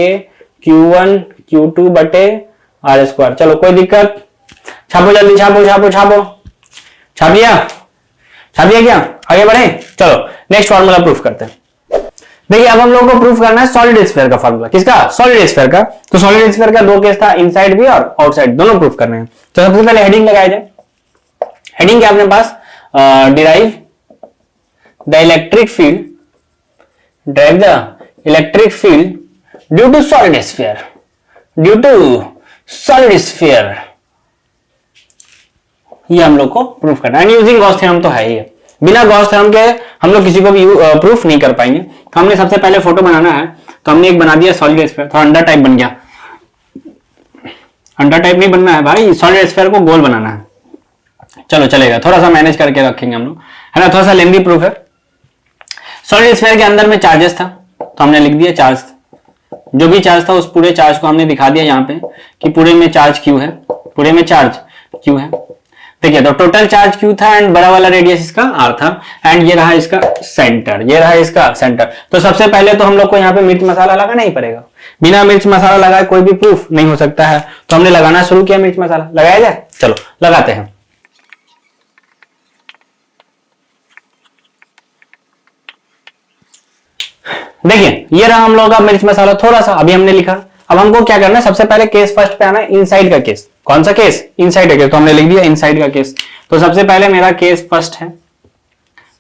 Q1 Q2 बटे आर स्क्वायर। चलो कोई दिक्कत, छापो जल्दी, छापो छापो छापो, छाप लिया, छाप लिया क्या, आगे बढ़े। चलो नेक्स्ट फार्मूला प्रूफ करते हैं। देखिए अब हम लोगों को प्रूफ करना है सॉलिड स्फीयर का फार्मूला, किसका, सॉलिड स्फीयर का। तो सॉलिड स्फीयर का दो केस था, इनसाइड भी और आउटसाइड, दोनों प्रूफ करने हैं। तो सबसे पहले हेडिंग लगाया जाए। हेडिंग क्या अपने पास, derive the electric field, drive the electric field due to solid sphere, due to solid sphere, ये हम लोग को प्रूफ करना है। यूजिंग गॉस थ्योरम तो है ही है, बिना गॉस थ्योरम के हम लोग किसी को भी प्रूफ नहीं कर पाएंगे। तो हमने सबसे पहले फोटो बनाना है, तो हमने एक बना दिया सॉलिड स्फीयर, थोड़ा अंडर टाइप बन गया, अंडर टाइप नहीं बनना है भाई, सॉलिड स्फीयर को गोल बनाना है। चलो चलेगा, थोड़ा सा मैनेज करके रखेंगे हम लोग, है ना, थोड़ा सा लेंथी प्रूफ है। सॉलिड स्फीयर के अंदर में चार्जेस था, तो हमने लिख दिया चार्ज, जो भी चार्ज था उस पूरे चार्ज को हमने दिखा दिया यहाँ पे कि पूरे में चार्ज Q है, पूरे में चार्ज Q है। देखिए तो टोटल चार्ज Q था एंड बड़ा वाला रेडियस इसका R था एंड ये रहा इसका सेंटर, ये रहा इसका सेंटर। तो सबसे पहले तो हम लोग को यहाँ पे मिर्च मसाला लगाना ही पड़ेगा, बिना मिर्च मसाला लगाए कोई भी प्रूफ नहीं हो सकता है। तो हमने लगाना शुरू किया मिर्च मसाला, लगाया जाए, चलो लगाते हैं। देखिए ये रहा हम लोग का मिर्च मसाला, थोड़ा सा अभी हमने लिखा। अब हमको क्या करना है, सबसे पहले केस फर्स्ट पे आना है, इनसाइड का केस। कौन सा केस, इनसाइड का केस, तो हमने लिख दिया इनसाइड का केस। तो सबसे पहले मेरा केस फर्स्ट है,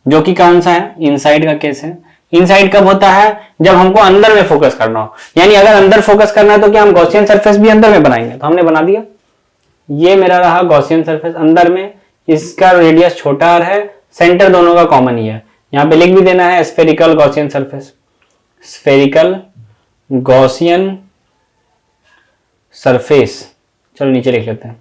जो कि कौन सा है, इनसाइड का केस है। इनसाइड कब होता है, जब हमको अंदर में फोकस करना हो, यानी अगर अंदर फोकस करना है तो क्या हम गॉसियन सरफेस भी अंदर में बनाएंगे। तो हमने बना दिया, ये मेरा रहा गॉसियन सरफेस अंदर में, इसका रेडियस छोटा r है, सेंटर दोनों का कॉमन ही है। यहाँ पे लिख भी देना है spherical Gaussian surface, spherical Gaussian surface, चलो नीचे लिख लेते हैं,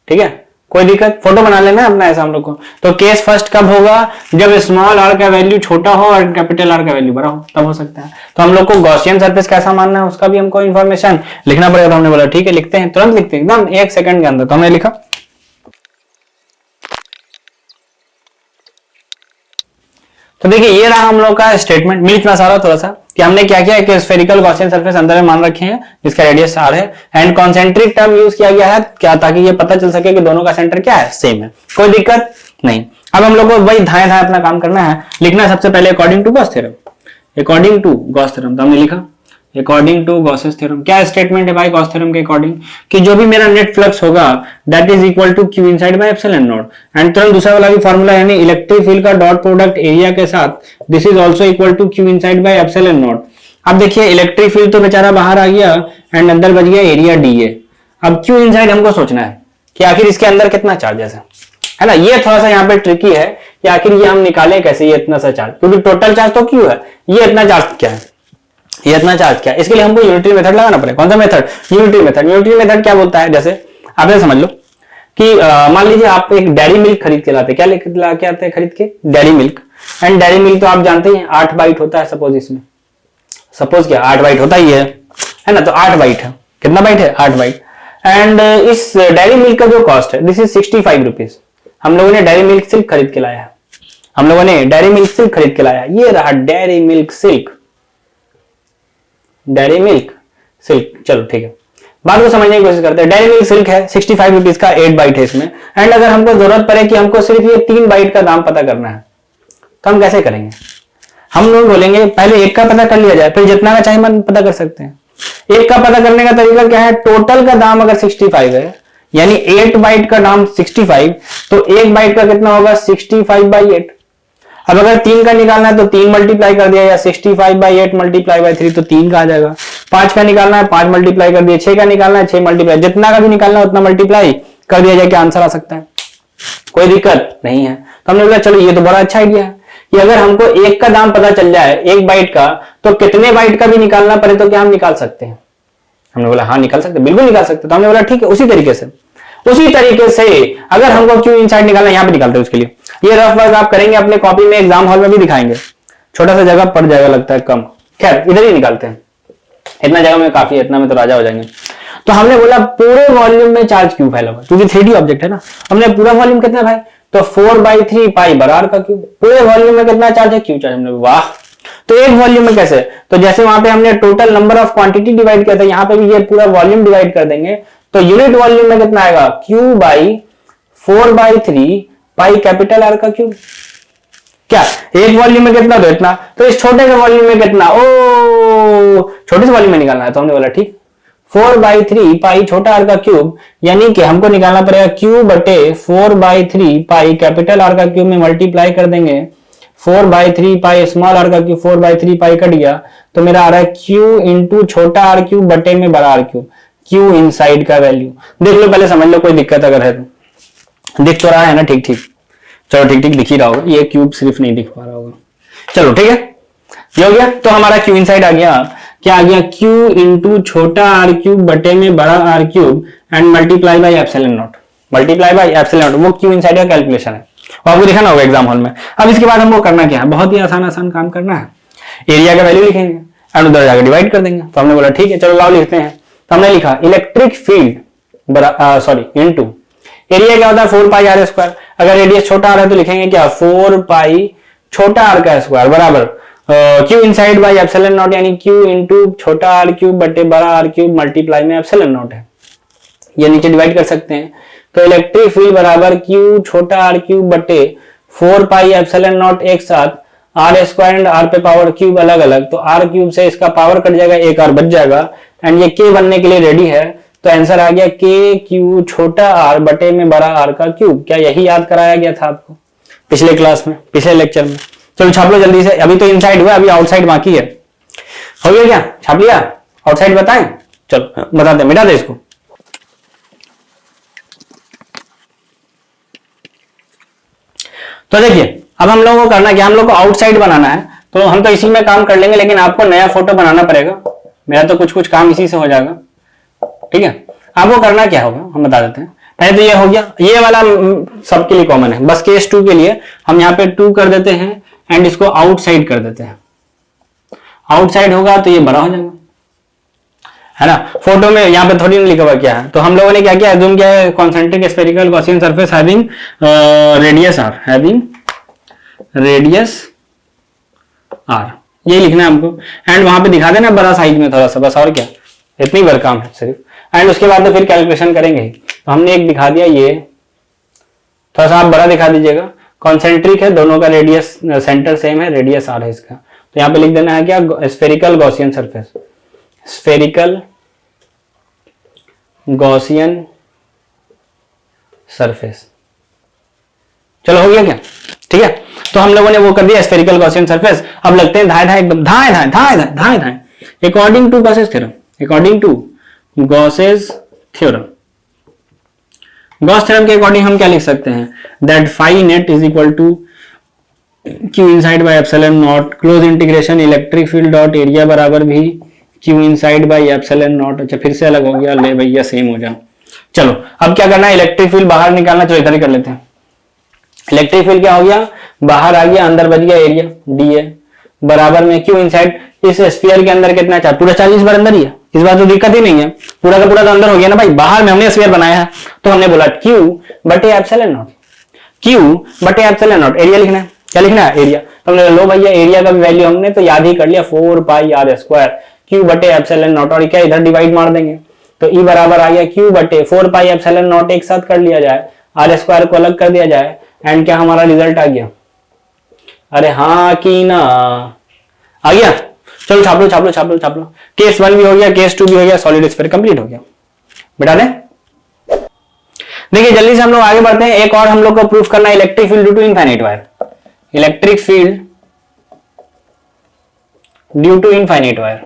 ठीक है, कोई दिक्कत, फोटो बना लेना अपना ऐसा हम लोग को। तो केस फर्स्ट कब होगा, जब स्मॉल आर का वैल्यू छोटा हो और कैपिटल आर का वैल्यू बड़ा हो, तब हो सकता है। तो हम लोग को गॉसियन सरफेस कैसा मानना है उसका भी हमको इन्फॉर्मेशन लिखना पड़ेगा। तो हमने बोला ठीक है लिखते हैं, तुरंत लिखते हैं एकदम 1 सेकंड के अंदर। तो हमने लिखा, तो देखिए ये रहा हम लोग का स्टेटमेंट। मिल इतना सारा थोड़ा सा कि हमने क्या किया कि स्फेरिकल गॉसियन सरफेस अंदर में मान रखे हैं जिसका रेडियस r है, एंड कॉन्सेंट्रिक टर्म यूज किया गया है क्या, ताकि ये पता चल सके कि दोनों का सेंटर क्या है, सेम है, कोई दिक्कत नहीं। अब हम लोग को वही धाए धाए अपना काम करना है, लिखना है सबसे पहले according to Gauss theorem. According to Gauss theorem, तो हमने लिखा अकॉर्डिंग टू गॉसेस थ्योरम। क्या स्टेटमेंट है भाई गॉस थ्योरम के अकॉर्डिंग, कि जो भी मेरा नेट फ्लक्स होगा that is equal to Q inside by epsilon naught, and तुरंत दूसरा वाला भी फार्मूला यानी इलेक्ट्रिक फील्ड का डॉट प्रोडक्ट एरिया के साथ this is also equal to Q inside by epsilon naught. अब देखिए इलेक्ट्रिक फील्ड तो बेचारा बाहर आ गया एंड अंदर बच गया एरिया डीए। अब क्यू इनसाइड हमको सोचना है कि आखिर इसके अंदर कितना चार्जेस है ना, ये थोड़ा सा यहाँ पे ट्रिकी है कि आखिर ये हम निकालें कैसे ये इतना सा चार्ज, क्योंकि टोटल चार्ज तो क्यू है, ये इतना चार्ज क्या है, ये इतना चार्ज क्या है, इसके लिए हमको यूनिटरी मेथड लगाना पड़ेगा। कौन सा method, unitary method. Unitary method क्या बोलता है, जैसे आप ये समझ लो कि मान लीजिए आप एक डेयरी मिल्क खरीद के लाते, क्या लेके आते हैं खरीद के, dairy milk, and dairy milk तो आप जानते हैं 8 बाइट होता है, सपोज इसमें, सपोज क्या 8 बाइट होता ही है ना, तो 8 बाइट है, कितना बाइट है 8 बाइट, एंड इस डेयरी मिल्क का जो कॉस्ट है दिस इज 65 रुपीज। हम लोगों ने डेयरी मिल्क सिल्क खरीद के लाया है, हम लोगों ने डेयरी मिल्क सिल्क खरीद के लाया, ये रहा dairy milk silk, dairy milk silk, चलो ठीक है, बात को समझने की कोशिश करते हैं। डेयरी मिल्क सिल्क है 65 रुपीज का, 8 बाइट है इसमें, एंड अगर हमको जरूरत पड़े कि हमको सिर्फ ये 3 बाइट का दाम पता करना है तो हम कैसे करेंगे, हम लोग बोलेंगे पहले एक का पता कर लिया जाए, फिर जितना का चाहे मन पता कर सकते हैं। एक का पता करने का तरीका क्या है, टोटल का दाम अगर 65 है यानी 8 बाइट का दाम 65, तो 1 बाइट का कितना होगा 65/8। अब अगर 3 का निकालना है तो 3 मल्टीप्लाई कर दिया, या 65/8 मल्टीप्लाई बाय 3 तो 3 का आ जाएगा। 5 का निकालना है 5 मल्टीप्लाई कर दिया, 6 का निकालना है 6 मल्टीप्लाई, जितना का भी निकालना है उतना मल्टीप्लाई कर दिया जाए, क्या आंसर आ सकता है, कोई दिक्कत नहीं है। तो हमने बोला चलो ये तो बड़ा अच्छा आइडिया है कि अगर हमको 1 का दाम पता चल जाए 1 बाइट का, तो कितने बाइट का भी निकालना पड़े तो क्या हम निकाल सकते हैं, हमने बोला हाँ निकाल सकते, बिल्कुल निकाल सकते। तो हमने बोला ठीक है, उसी तरीके से अगर हमको क्यू इनसाइड निकालना, यहां पे निकालते हैं उसके लिए ये रफ वर्क आप करेंगे अपने कॉपी में, एग्जाम हॉल में भी दिखाएंगे, छोटा सा जगह पड़ जाएगा लगता है कम, खैर इधर ही निकालते हैं, इतना जगह में काफी है, इतना में तो राजा हो जाएंगे। तो हमने बोला पूरे वॉल्यूम में चार्ज क्यों फैला हुआ, क्योंकि 3D ऑब्जेक्ट है ना, हमने पूरा वॉल्यूम कितना भाई, तो 4/3 पाई बराबर का क्यूब, पूरे वॉल्यूम में कितना चार्ज है, क्यू चार्ज। हमने वाह, तो एक वॉल्यूम में कैसे, तो जैसे वहां पे हमने total number of quantity divide किया था, यहाँ पे भी ये पूरा वॉल्यूम डिवाइड कर देंगे, तो यूनिट वॉल्यूम में कितना आएगा, Q by 4/3 pi capital R का क्यूब। क्या एक वॉल्यूम में कितना, तो इतना, तो इस छोटे के वॉल्यूम में कितना, ओ छोटे से वॉल्यूम में निकालना है, तो हमने बोला ठीक 4/3 पाई छोटा आर का क्यूब, यानी कि हमको निकालना पड़ेगा क्यू बटे 4/3 पाई कैपिटल आर का क्यूब में मल्टीप्लाई कर देंगे 4/3 पाई स्मॉल आर का क्यूब, 4/3 पाई कट गया तो मेरा आ रहा है क्यू इंटू छोटा आर क्यूब बटे में बड़ा आर क्यूब, क्यू इनसाइड का वैल्यू देख लो, पहले समझ लो, कोई दिक्कत अगर है तो। दिख तो रहा है ना, ठीक ठीक, चलो ठीक ठीक दिख ही रहा होगा, ये क्यूब सिर्फ नहीं दिख पा रहा होगा, चलो ठीक है, ये हो गया। तो हमारा क्यू इनसाइड आ गया, क्या आ गया, क्यू इंटू छोटा आर क्यूब बटे में बड़ा R cube and multiply by epsilon naught, multiply by epsilon naught, वो क्यू इनसाइड का कैलकुलेशन है, वो आपको दिखाना होगा एग्जाम हॉल में। अब इसके बाद हमको करना क्या है, बहुत ही आसान काम करना है, एरिया का वैल्यू लिखेंगे एंड उधर जाकर डिवाइड कर देंगे। तो हमने बोला ठीक है चलो लाओ लिखते हैं, तो हमने लिखा इलेक्ट्रिक फील्ड इनटू एरिया क्या होता है 4πr², अगर रेडियस छोटा आ रहा है तो लिखेंगे क्या 4π छोटा आर का स्क्वायर बराबर Q inside by epsilon not, यानी क्यू इंटू छोटा आर क्यूब बटे बड़ा आर क्यूब मल्टीप्लाई में एप्सिलॉन नॉट है, ये नीचे डिवाइड कर सकते हैं। तो इलेक्ट्रिक फील्ड बराबर क्यू छोटा आर क्यूब बटे 4π एप्सिलॉन नॉट एक साथ आर स्क्वायर एंड आर पे पावर क्यूब अलग अलग, तो आर क्यूब से इसका पावर कट जाएगा, एक आर बच जाएगा एंड ये के बनने के लिए रेडी है। तो आंसर आ गया के क्यू छोटा आर बटे में बड़ा आर का क्यूब। क्या यही याद कराया गया था आपको पिछले क्लास में, पिछले लेक्चर में? चलो छाप लो जल्दी से, अभी तो इनसाइड हुआ, अभी आउटसाइड बाकी है। हो गया क्या, छाप लिया? आउटसाइड बताएं, चलो बता दे, मिटा दे इसको। तो देखिए अब हम लोगों को करना क्या, हम लोग को आउटसाइड बनाना है, तो हम तो इसी में काम कर लेंगे, लेकिन आपको नया फोटो बनाना पड़ेगा। मेरा तो कुछ कुछ काम इसी से हो जाएगा। ठीक है, आपको करना क्या होगा हम बता देते हैं। पहले तो ये हो गया, ये वाला सबके लिए कॉमन है, बस केस 2 के लिए हम यहाँ पे 2 कर देते हैं एंड इसको आउटसाइड कर देते हैं। आउटसाइड होगा तो ये बड़ा हो जाएगा, है ना। फोटो में यहाँ पे थोड़ी लिखा हुआ क्या है, तो हम लोगों ने क्या किया, एज्यूम किया है concentric spherical Gaussian surface having radius R, having radius R, ये लिखना है हमको। एंड वहां पे दिखा देना बड़ा साइज में थोड़ा सा, बस और क्या, इतनी बार काम है सिर्फ। एंड उसके बाद तो फिर कैलकुलेशन करेंगे। तो हमने एक दिखा दिया, ये थोड़ा सा आप बड़ा दिखा दीजिएगा। कॉन्सेंट्रिक है, दोनों का रेडियस सेंटर सेम है, रेडियस आर है इसका। तो यहाँ पे लिख देना है क्या, spherical Gaussian surface, spherical Gaussian surface. चलो हो गया क्या, ठीक है। तो हम लोगों ने वो कर दिया स्फेरिकल गॉसियन सरफेस। अब लगते हैं धाए धाए एकदम, धाए धाए धाए धाए धाए धाए according to Gauss's theorem, according to Gauss's theorem. Gauss theorem के अकॉर्डिंग हम क्या लिख सकते हैं, that phi net is equal to Q inside by epsilon naught close integration electric field dot area बराबर भी Q inside by epsilon naught. अच्छा फिर से अलग हो गया, ले भैया सेम हो जा। चलो अब क्या करना है, इलेक्ट्रिक फील्ड बाहर निकालना, चलो इधर ही कर लेते हैं। इलेक्ट्रिक फील्ड क्या हो गया, बाहर आ गया, अंदर बच गया एरिया डी ए बराबर में क्यू इनसाइड, इस स्फीयर के अंदर कितना चार्ज, पूरा चार्ज इस बार अंदर ही है, इस बार तो दिक्कत ही नहीं है, पूरा का पूरा तो अंदर हो गया ना भाई। बाहर में हमने स्फीयर बनाया है तो हमने बोला क्यू बटे एप्सिलॉन नॉट, क्यू बटे एप्सिलॉन नॉट, एरिया लिखना है, क्या लिखना है एरिया। तो हमने लो भैया एरिया का वैल्यू हमने तो याद ही कर लिया, 4 पाई आर स्क्वायर क्यू बटे एप्सिलॉन नॉट, और क्या इधर डिवाइड मार देंगे तो ई बराबर आ गया क्यू बटे 4 पाई एप्सिलॉन नॉट, एक साथ कर लिया जाए, आर स्क्वायर को अलग कर दिया जाए, एंड क्या हमारा रिजल्ट आ गया। अरे हाँ कि ना, आ गया। चलो छाप लो छाप लो छाप लो छाप लो। केस 1 भी हो गया, केस 2 भी हो गया, सॉलिड स्फीयर कंप्लीट हो गया। बेटा दें, देखिए जल्दी से हम लोग आगे बढ़ते हैं। एक और हम लोग को प्रूफ करना है, electric field due to infinite wire, electric field due to infinite wire,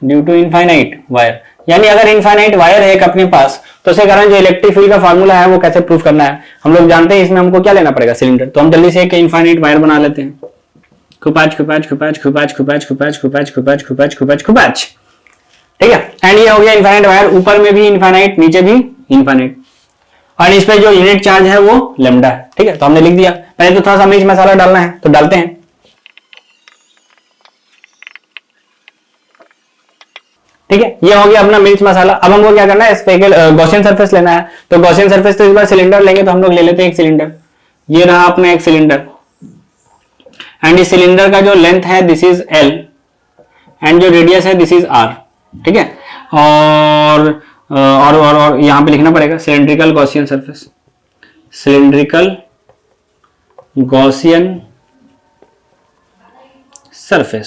due to infinite wire, यानी अगर इनफाइनाइट वायर है एक अपने पास तो उसके कारण जो इलेक्ट्रिक फील्ड का फार्मूला है वो कैसे प्रूफ करना है हम लोग जानते हैं। इसमें हमको क्या लेना पड़ेगा, सिलेंडर। तो हम जल्दी से एक इनफाइनाइट वायर बना लेते हैं, खुपाच खुपाच खुपाच खुपाच खुपाच खुपाच खुपाच खुपाच खुपाच खुपाच खुपाच, ठीक है। एंड ये हो गया इनफाइनाइट वायर, ऊपर में भी इनफाइनाइट नीचे भी इनफाइनाइट, और इस पे जो यूनिट चार्ज है वो लैम्डा है, ठीक है। तो हमने लिख दिया, पहले तो थोड़ा सा मिर्च मसाला डालना है तो डालते हैं। ठीक है, ये हो गया अपना मिर्च मसाला। अब हमको क्या करना है, स्फेरिकल गॉसियन सरफेस लेना है। तो गॉसियन सरफेस तो इस बार सिलेंडर लेंगे, तो हम लोग ले लेते हैं एक सिलेंडर। ये रहा अपना एक सिलेंडर, एंड इस सिलेंडर का जो लेंथ है दिस इज एल, एंड जो रेडियस है दिस इज आर, ठीक है। और यहां पे लिखना पड़ेगा cylindrical Gaussian surface, cylindrical Gaussian surface,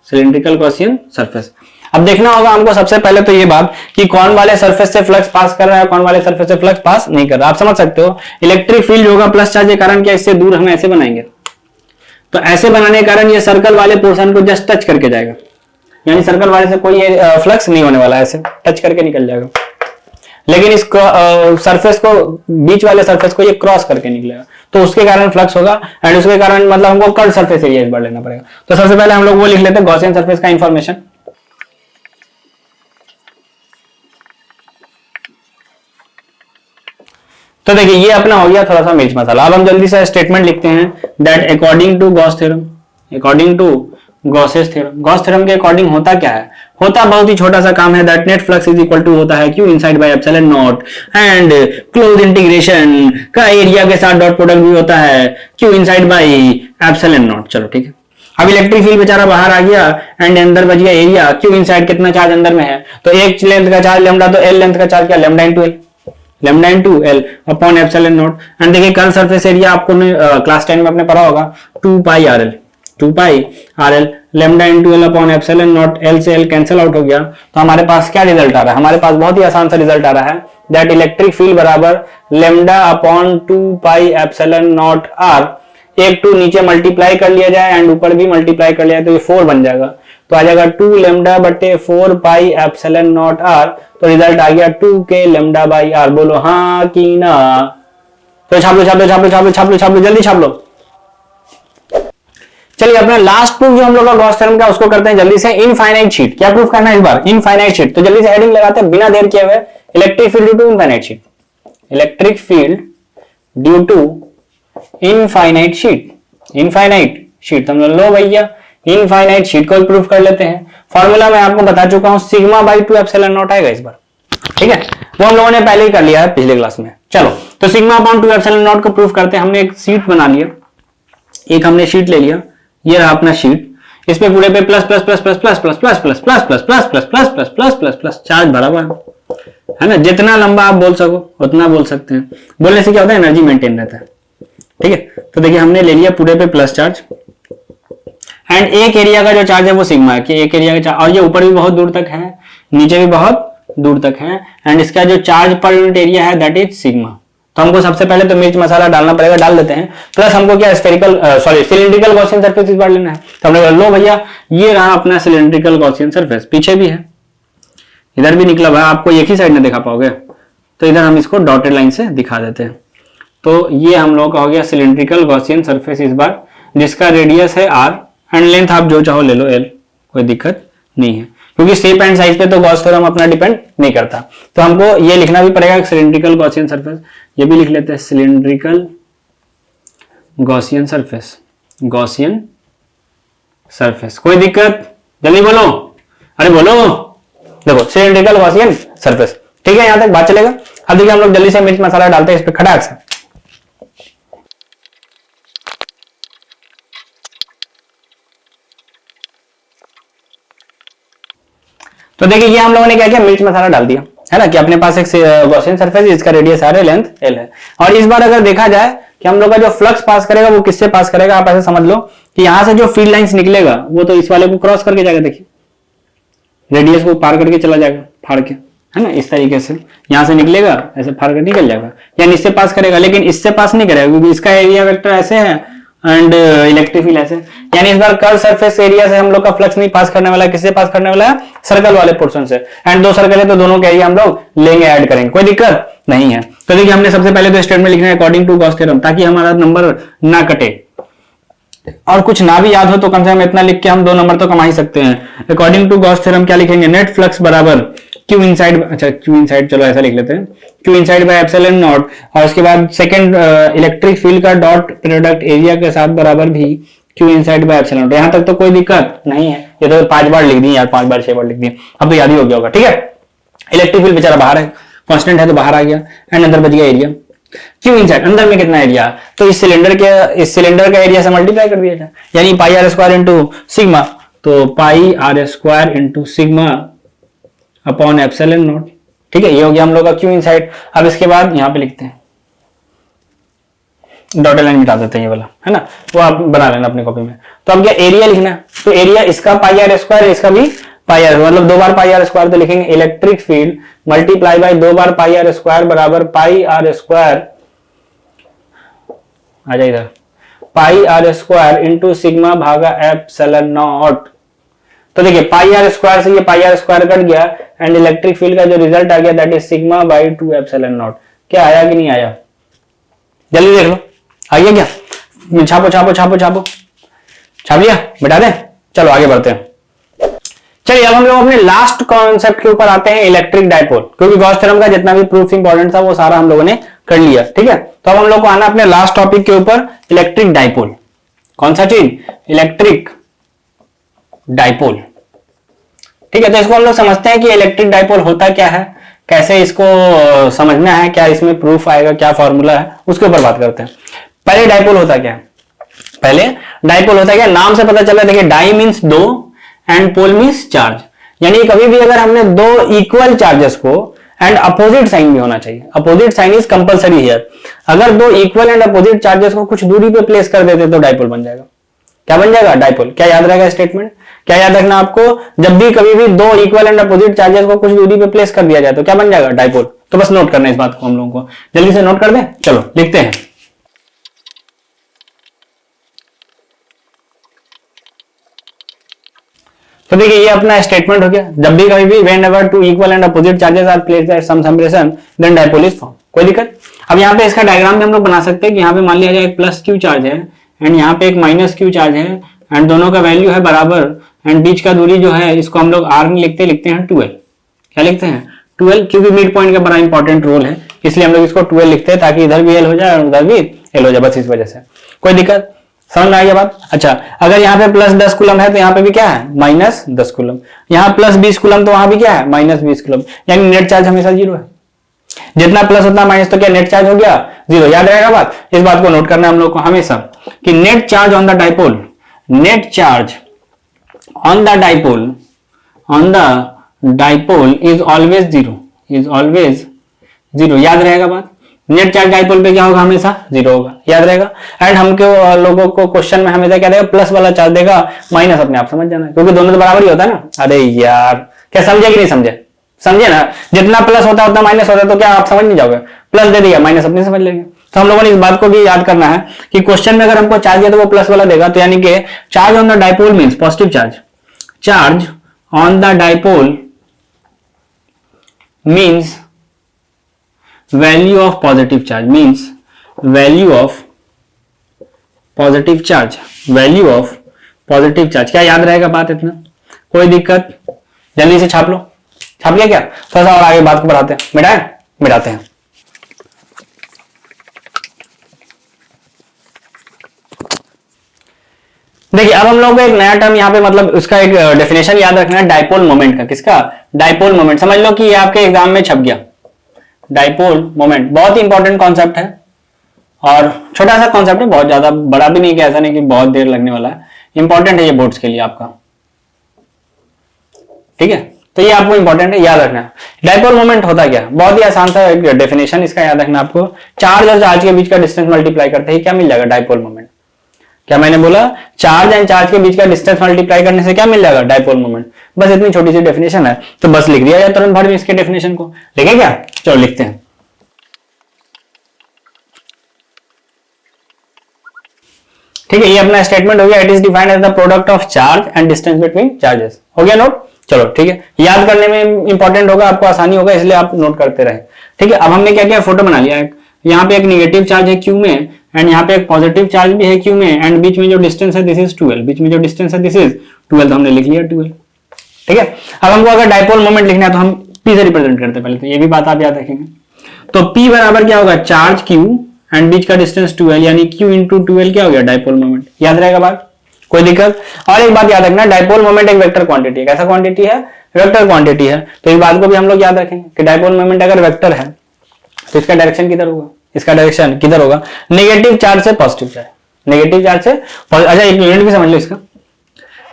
cylindrical Gaussian surface. अब देखना होगा हमको सबसे पहले तो ये बात कि कौन वाले सरफेस से फ्लक्स पास कर रहा है, कौन वाले सरफेस से फ्लक्स पास नहीं कर रहा। आप समझ सकते हो, इलेक्ट्रिक फील्ड होगा प्लस चार्ज के कारण क्या इससे दूर हम ऐसे बनाएंगे, तो ऐसे बनाने के कारण ये सर्कल वाले पोर्शन को जस्ट टच करके जाएगा, यानी सर्कल वाले से कोई फ्लक्स नहीं होने वाला, ऐसे टच करके निकल जाएगा। लेकिन इस सरफेस को, बीच वाले सरफेस को ये क्रॉस करके निकलेगा, तो उसके कारण फ्लक्स होगा, एंड उसके कारण मतलब हमको कर्व सरफेस एरिया इस बार लेना पड़ेगा। तो सबसे पहले हम लोग वो लिख लेते हैं गॉसियन सरफेस का इंफॉर्मेशन। तो देखिए ये अपना हो गया थोड़ा सा मिर्च मसाला। अब हम जल्दी से स्टेटमेंट लिखते हैं, that according to Gauss theorem, according to Gauss's theorem. Gauss theorem के अकॉर्डिंग होता क्या है, होता बहुत ही छोटा सा काम है, that net flux is equal to होता है Q inside by epsilon naught, and close integration का एरिया के साथ डॉट प्रोडक्ट भी होता है Q inside by epsilon naught. चलो ठीक है, अब इलेक्ट्रिक फील्ड बेचारा बाहर आ गया, एंड अंदर बच गया एरिया, क्यू इनसाइड कितना चार्ज अंदर में है, तो एक लेंथ का चार्ज लैम्डा, तो एल लेंथ का चार्ज क्या, lambda into L, lambda into L upon epsilon naught. And देखिए कर्व सरफेस एरिया आपको क्लास 10 में आपने पढ़ा होगा 2 pi R L, 2 pi R L lambda into L upon epsilon naught, L से एल कैंसिल आउट हो गया। तो हमारे पास क्या रिजल्ट आ रहा है, हमारे पास बहुत ही आसान सा रिजल्ट आ रहा है, दैट इलेक्ट्रिक फील्ड बराबर lambda upon 2 pi epsilon naught R, एक 2 नीचे मल्टीप्लाई कर लिया जाए एंड ऊपर भी मल्टीप्लाई कर लिया तो ये 4 बन जाएगा, तो आ जाएगा 2 लैम्डा बटे 4 पाई एप्सिलॉन नॉट आर। तो रिजल्ट आ गया 2 के लैम्डा बाई आर। बोलो हाँ कि ना, तो छाप लो छाप लो छाप लो छाप लो छाप लो छाप लो, जल्दी छाप लो। चलिए अपना लास्ट प्रूफ जो हम लोग का गॉस थ्योरम का उसको करते हैं जल्दी से। इनफाइनाइट शीट, क्या प्रूफ करना है इस बार? Infinite sheet. तो जल्दी से हेडिंग लगाते हैं बिना देर किए हुए, electric field due to infinite sheet. Electric field due to infinite sheet. Infinite sheet तो हम लोग लो भैया, इनफाइनाइट शीट को प्रूफ कर लेते हैं। फॉर्मूला मैं आपको बता चुका हूं, सिग्मा बाई 2 एप्सिलॉन नॉट आएगा इस बार, ठीक है, वो हम लोगों ने पहले ही कर लिया है पिछले क्लास में। चलो तो सिग्मा अपॉन 2 एप्सिलॉन नॉट को प्रूफ करते हैं। हमने एक शीट बना लिया, एक हमने शीट ले लिया, ये रहा अपना शीट। इस पे पूरे पे plus plus plus plus plus plus plus plus plus plus plus plus plus plus plus plus plus charge भरा हुआ है ना। जितना लंबा आप बोल सको उतना बोल सकते हैं। बोलने से क्या होता है, एनर्जी मेंटेन रहता है, ठीक है। तो देखिए हमने ले लिया पूरे पे प्लस चार्ज, एंड एक एरिया का जो चार्ज है वो सिग्मा है, कि एक एरिया का चार्ज, और ये ऊपर भी बहुत दूर तक है, नीचे भी बहुत दूर तक है, एंड इसका जो चार्ज पर यूनिट एरिया है दैट इज सिग्मा। तो हमको सबसे पहले तो मिर्च मसाला डालना पड़ेगा, डाल देते हैं। प्लस हमको क्या स्फेरिकल सिलिंड्रिकल गॉसियन सरफेस इस बार लेना है। तो हमने लो भैया ये रहा अपना सिलिंड्रिकल गॉसियन सरफेस, पीछे भी है, इधर भी निकला हुआ है, आपको एक ही साइड में दिखा पाओगे, तो इधर हम इसको डॉटेड लाइन से दिखा देते हैं। तो ये हम लोग का हो गया सिलिंड्रिकल गॉसियन सरफेस इस बार, जिसका रेडियस है r एंड लेंथ आप जो चाहो ले लो l, कोई दिक्कत नहीं है, क्योंकि शेप एंड साइज पे तो गॉस थ्योरम अपना डिपेंड नहीं करता। तो हमको ये लिखना भी पड़ेगा सिलिंड्रिकल गॉसियन सरफेस, ये भी लिख लेते हैं cylindrical Gaussian surface, Gaussian surface. कोई दिक्कत? जल्दी बोलो, अरे बोलो। देखो सिलिंड्रिकल गॉसियन सरफेस, ठीक है, यहां तक बात चलेगा। अब देखिए हम लोग जल्दी से मिर्च मसाला डालते हैं इस पे खटाक से। तो देखिए ये हम लोगों ने क्या किया, मिर्च मसाला डाल दिया, है ना, कि अपने पास एक गॉसियन सरफेस है, इसका रेडियस r है, लेंथ l है। और इस बार अगर देखा जाए कि हम लोग का जो फ्लक्स पास करेगा वो किससे पास करेगा, आप ऐसे समझ लो कि यहां से जो फील्ड लाइंस निकलेगा वो तो इस वाले को क्रॉस करके जाएगा, देखिए रेडियस को पार करके चला जाएगा फाड़ के, है ना, इस तरीके से यहां से निकलेगा, ऐसे फाड़ कर निकल जाएगा, यानी इससे पास करेगा, लेकिन इससे पास नहीं करेगा क्योंकि इसका एरिया वेक्टर ऐसे है एंड इलेक्ट्रिक फील्ड ऐसे, यानी इस बार कर्व सरफेस एरिया से हम लोग का फ्लक्स नहीं पास करने वाला है, किससे पास करने वाला है, सर्कल वाले पोर्शन से। एंड दो सर्कल है तो दोनों के एरिया हम लोग लेंगे, ऐड करेंगे, कोई दिक्कत नहीं है। तो देखिए हमने सबसे पहले तो स्टेटमेंट लिखना है अकॉर्डिंग टू गॉस थ्योरम, ताकि हमारा नंबर ना कटे, और कुछ ना भी याद हो तो कम से कम इतना लिख के हम 2 नंबर तो कमा ही सकते हैं। अकॉर्डिंग टू गॉस थ्योरम क्या लिखेंगे, नेट फ्लक्स बराबर क्यू इनसाइड, अच्छा क्यू इनसाइड चलो ऐसा लिख लेते हैं, Q inside by epsilon not, और उसके बाद सेकंड इलेक्ट्रिक फील्ड का डॉट प्रोडक्ट एरिया के साथ बराबर भी Q inside by epsilon not. यहां तक तो कोई दिक्कत नहीं है, ये तो 5 बार लिख दी यार, 5 बार 6 बार लिख दी, अब तो याद ही हो गया होगा, ठीक है। इलेक्ट्रिक फील्ड बेचारा बाहर है, कांस्टेंट है तो बाहर आ गया, एंड अंदर बच गया एरिया, क्यू इनसाइड अंदर में कितना एरिया, तो इस सिलेंडर का एरिया से मल्टीप्लाई कर दिया जाए, यानी pi R square into sigma, तो pi R square into sigma upon epsilon naught, ठीक है, ये हो गया हम लोग का क्यू इनसाइड। अब इसके बाद यहां पे लिखते हैं, डॉटेड लाइन मिटा देते हैं ये वाला, है ना, वो आप बना लेना अपनी कॉपी में। तो अब क्या एरिया लिखना है, तो एरिया इसका पाई आर स्क्वायर, इसका भी पाई आर, मतलब 2 बार पाई आर स्क्वायर, तो लिखेंगे इलेक्ट्रिक फील्ड मल्टीप्लाई बाय 2 बार पाई आर स्क्वायर बराबर पाई आर स्क्वायर, आ जाए इधर, pi R square into sigma भागा एप्सिलॉन नॉट। तो देखिए पाई आर स्क्वायर से ये पाई आर स्क्वायर कट गया, एंड इलेक्ट्रिक फील्ड का जो रिजल्ट आ गया that is sigma by 2 epsilon naught. क्या आया कि नहीं आया, जल्दी देख लो, आ गया क्या, छापो छापो छापो छापो, छाप लिया, मिटा दें, चलो आगे बढ़ते हैं। चलिए अब हम लोग अपने लास्ट कॉन्सेप्ट के ऊपर आते हैं, इलेक्ट्रिक डायपोल, क्योंकि गॉस थ्योरम का जितना भी प्रूफ इंपॉर्टेंट था वो सारा हम लोगों ने कर लिया, ठीक है। तो अब हम लोग को आना अपने लास्ट टॉपिक के ऊपर, इलेक्ट्रिक डायपोल। कौन सा चीज, इलेक्ट्रिक डायपोल, ठीक है। तो इसको हम लोग समझते हैं कि इलेक्ट्रिक डायपोल होता क्या है, कैसे इसको समझना है, क्या इसमें प्रूफ आएगा, क्या फॉर्मूला है, उसके ऊपर बात करते हैं। पहले डायपोल होता क्या है, पहले डायपोल होता क्या, नाम से पता चला, देखिए di means 2 and pole means charge, यानी कभी भी अगर हमने 2 इक्वल चार्जेस को, एंड अपोजिट साइन भी होना चाहिए, opposite sign is compulsory here, अगर 2 इक्वल एंड अपोजिट चार्जेस को कुछ दूरी पे प्लेस कर देते तो डायपोल बन जाएगा। क्या बन जाएगा, डायपोल। क्या याद रहेगा स्टेटमेंट, क्या याद रखना आपको, जब भी कभी भी 2 इक्वल एंड अपोजिट चार्जेस को कुछ दूरी पे प्लेस कर दिया जाए तो क्या बन जाएगा, डायपोल। तो बस नोट करना इस बात को हम लोगों को, जल्दी से नोट कर दें, चलो लिखते हैं। तो देखिए ये अपना स्टेटमेंट हो गया, जब भी कभी भी whenever 2 equal and opposite charges are placed at some separation then dipole is formed, कोई दिक्कत। अब यहाँ पे इसका डायग्राम भी हम लोग बना सकते हैं कि यहाँ पे मान लिया जाए एक प्लस क्यू चार्ज है एंड यहाँ पे एक माइनस क्यू चार्ज है, एंड दोनों का वैल्यू है बराबर, एंड बीच का दूरी जो है इसको हम लोग आर में लिखते हैं 12। क्या लिखते हैं 12, क्योंकि मिड पॉइंट का बड़ा इंपॉर्टेंट रोल है, इसलिए हम लोग इसको 12 लिखते हैं ताकि इधर भी एल हो जाए और उधर भी एल हो जाए, बस इस वजह से। कोई दिक्कत, समझ में आ गया बात? अच्छा, अगर यहाँ पे प्लस 10 कूलम है तो यहाँ पे भी क्या है माइनस 10 कूलम, यहाँ प्लस 20 कूलम तो वहां भी क्या है माइनस 20 कूलम, यानी नेट चार्ज हमेशा जीरो है। जितना प्लस उतना माइनस, तो क्या नेट चार्ज हो गया जीरो। याद रहेगा बात, इस बात को नोट करना है हम लोग को हमेशा कि net charge on the dipole, net charge on the dipole is always zero, is always zero. याद रहेगा बात, नेट चार्ज डाइपोल पे क्या होगा हमेशा जीरो होगा, याद रहेगा। एंड हमको लोगों को क्वेश्चन में हमेशा क्या देगा, प्लस वाला चार्ज देगा, माइनस अपने आप समझ जाना, क्योंकि दोनों तो बराबर ही होता है ना। अरे यार, क्या समझे कि नहीं समझे? समझे ना, जितना प्लस होता है उतना माइनस होता है, तो क्या आप समझ नहीं जाओगे, प्लस दे दिया माइनस अपने समझ लेंगे। तो हम लोगों ने इस बात को भी याद करना है कि क्वेश्चन में अगर हमको चार्ज दिया तो वो प्लस वाला देगा, तो यानी कि charge on the dipole means positive charge, charge on the dipole means value of positive charge, means value of positive charge, value of positive charge. क्या याद रहेगा बात इतना? कोई दिक्कत? जल्दी से छाप लो, छाप लिया क्या? थोड़ा सा और आगे बात को बढ़ाते हैं, मिटाते हैं। देखिए, अब हम लोग को एक नया टर्म यहाँ पे, मतलब उसका एक डेफिनेशन याद रखना है, डाइपोल मोमेंट का। किसका? Dipole moment. समझ लो कि ये आपके एग्जाम में छप गया, डाइपोल मोमेंट। बहुत ही इंपॉर्टेंट कॉन्सेप्ट है और छोटा सा कॉन्सेप्ट है, बहुत ज्यादा बड़ा भी नहीं, कि ऐसा नहीं कि बहुत देर लगने वाला है। इंपॉर्टेंट है ये बोर्ड्स के लिए आपका, ठीक है? तो ये आपको इंपॉर्टेंट है, याद रखना है। डाइपोल मोमेंट होता क्या? बहुत ही आसान सा एक डेफिनेशन इसका याद रखना आपको। चार्ज और चार्ज के बीच का डिस्टेंस मल्टीप्लाई करते ही क्या मिल जाएगा? Dipole moment. क्या मैंने बोला? चार्ज एंड चार्ज के बीच का डिस्टेंस मल्टीप्लाई करने से क्या मिल जाएगा? Dipole moment. बस इतनी छोटी सी डेफिनेशन है, तो बस लिख दिया जाए तुरंत भर में इसके डेफिनेशन को। लिखे क्या? चलो लिखते हैं। ठीक है, ये अपना स्टेटमेंट हो गया। It is defined as the product of charge and distance between charges. हो गया नोट? चलो ठीक है, याद करने में इंपॉर्टेंट होगा, आपको आसानी होगा, इसलिए आप नोट करते रहे। ठीक है, अब हमने क्या किया, फोटो बना लिया। यहाँ पे एक नेगेटिव चार्ज है क्यू में, एंड यहाँ पे एक पॉजिटिव चार्ज भी है क्यू में, एंड बीच में जो डिस्टेंस है दिस इज 12, बीच में जो डिस्टेंस है दिस इज 12, तो हमने लिख लिया 12। ठीक है, अब हमको अगर डाइपोल मोमेंट लिखना है तो हम पी से रिप्रेजेंट करते हैं पहले, तो ये भी बात आप याद रखेंगे। तो पी बराबर क्या होगा? चार्ज क्यू एंड बीच का डिस्टेंस 12, यानी क्यू इंटू 12 क्या हो गया? Dipole moment. याद रहेगा बात? कोई दिक्कत? और एक बात याद रखना, डाइपोल मोमेंट एक वेक्टर क्वांटिटी है। कैसा क्वांटिटी है? वेक्टर क्वांटिटी है। तो इस बात को भी हम लोग याद रखेंगे कि डाइपोल मोमेंट अगर वेक्टर है तो इसका डायरेक्शन किधर होगा? इसका डायरेक्शन किधर होगा? नेगेटिव चार्ज से पॉजिटिव चार्ज, नेगेटिव चार्ज से। अच्छा, एक यूनिट भी समझ लो इसका।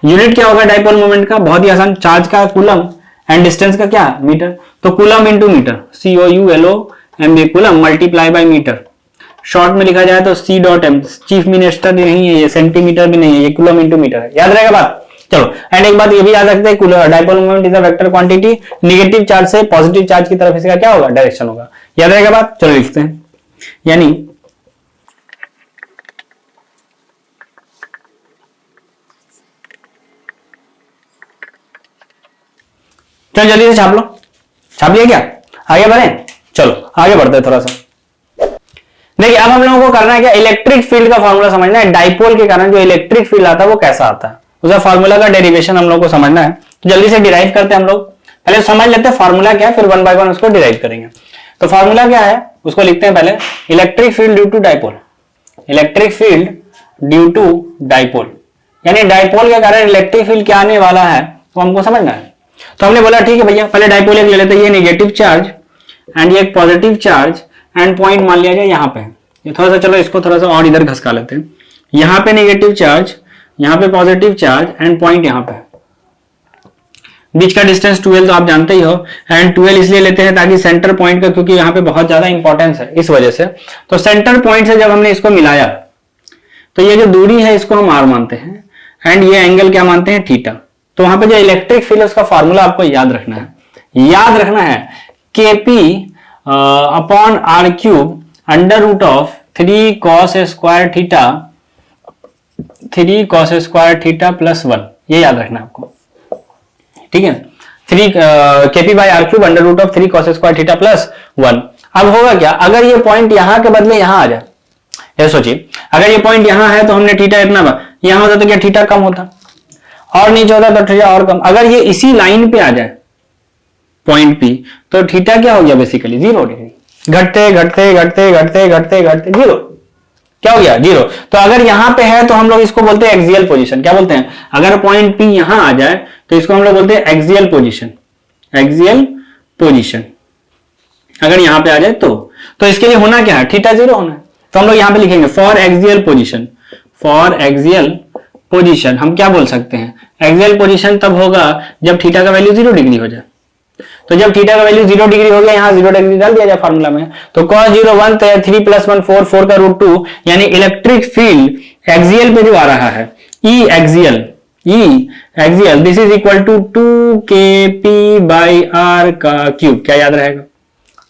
यूनिट क्या होगा डाइपोल मोमेंट का? बहुत ही आसान, चार्ज का कूलम एंड डिस्टेंस का क्या? मीटर। तो coulomb into metre, COULOMB, coulomb multiply by metre. Short में लिखा जाए तो C dot M, chief minister भी नहीं है ये, सेंटीमीटर भी नहीं है ये, कूलम इंटू मीटर है। याद रहेगा बात? चलो, एंड एक बात ये भी याद रखते हैं, dipole moment is a vector quantity. Negative charge से पॉजिटिव चार्ज की तरफ इसका क्या होगा? डायरेक्शन होगा। याद रहेगा बात? चलो लिखते हैं, यानी चलो जल्दी से छाप लो। छाप लिया क्या? आगे बढ़े? चलो आगे बढ़ते हैं थोड़ा सा। देखिए, अब हम लोगों को करना है क्या, इलेक्ट्रिक फील्ड का फॉर्मूला समझना है। डाइपोल के कारण जो इलेक्ट्रिक फील्ड आता है वो कैसा आता है, उसका फॉर्मूला का डेरिवेशन हम लोग को समझना है। तो जल्दी से डिराइव करते हैं हम लोग। पहले समझ लेते हैं फॉर्मूला क्या है, फिर वन बाय वन उसको डिराइव करेंगे। तो फॉर्मूला क्या है उसको लिखते हैं पहले। Electric field due to dipole, electric field due to dipole, यानी डाइपोल के कारण इलेक्ट्रिक फील्ड क्या आने वाला है वो हमको समझना है। तो हमने बोला ठीक है भैया, पहले डाइपोल एक ले लेते हैं, ये नेगेटिव चार्ज एंड ये एक पॉजिटिव चार्ज, एंड पॉइंट मान लिया जाए यहाँ पे। ये थोड़ा सा, चलो इसको थोड़ा सा और इधर घसका लेते हैं। यहाँ पे नेगेटिव चार्ज, यहाँ पे पॉजिटिव चार्ज, एंड पॉइंट यहाँ पे। बीच का डिस्टेंस 12 तो आप जानते ही हो, एंड 12 इसलिए लेते हैं ताकि सेंटर पॉइंट का, क्योंकि यहाँ पे बहुत ज्यादा इंपॉर्टेंस है इस वजह से। तो सेंटर पॉइंट से जब हमने इसको मिलाया तो ये जो दूरी है इसको हम r मानते हैं, एंड ये एंगल क्या मानते हैं? थीटा। तो वहां पे जो इलेक्ट्रिक फील्ड है उसका फॉर्मूला आपको याद रखना है। याद रखना है KP upon R cube under root of 3 cos square theta, 3 cos square theta plus 1, ये याद रखना है आपको। ठीक है, 3 KP by R cube under root of 3 cos square theta plus 1। अब होगा क्या, अगर ये पॉइंट यहां के बदले यहां आ जाए, ये सोचिए, अगर ये पॉइंट यहां है तो हमने थीटा इतना यहां होता तो क्या थीटा कम होता, और नीचे होता तो थीटा और कम। अगर ये इसी लाइन पे आ जाए पॉइंट पी तो थीटा क्या हो गया बेसिकली 0 डिग्री, घटते घटते घटते घटते घटते घटते 0, क्या हो गया 0। तो अगर यहां पे है तो हम लोग इसको बोलते हैं एक्सियल पोजीशन। क्या बोलते हैं, अगर पॉइंट पी यहां आ जाए तो इसको हम लोग बोलते हैं एक्सियल पोजीशन, एक्सियल पोजीशन अगर यहां पे आ जाए तो इसके लिए होना क्या है, थीटा 0 होना है। तो हम लोग यहां पे लिखेंगे for axial position, for axial position हम क्या बोल सकते हैं, एक्सियल पोजीशन तब होगा जब थीटा का वैल्यू 0 डिग्री हो जाए। तो जब थीटा का वैल्यू 0 डिग्री हो गया, यहां 0 डिग्री डाल दिया जाए फार्मूला में, तो cos 0 1 तो 3 + 1 4, 4 का रूट 2, यानी इलेक्ट्रिक फील्ड एक्सियल पे जो आ रहा है E axial this is equal to 2kp/r का क्यूब, क्या याद रहेगा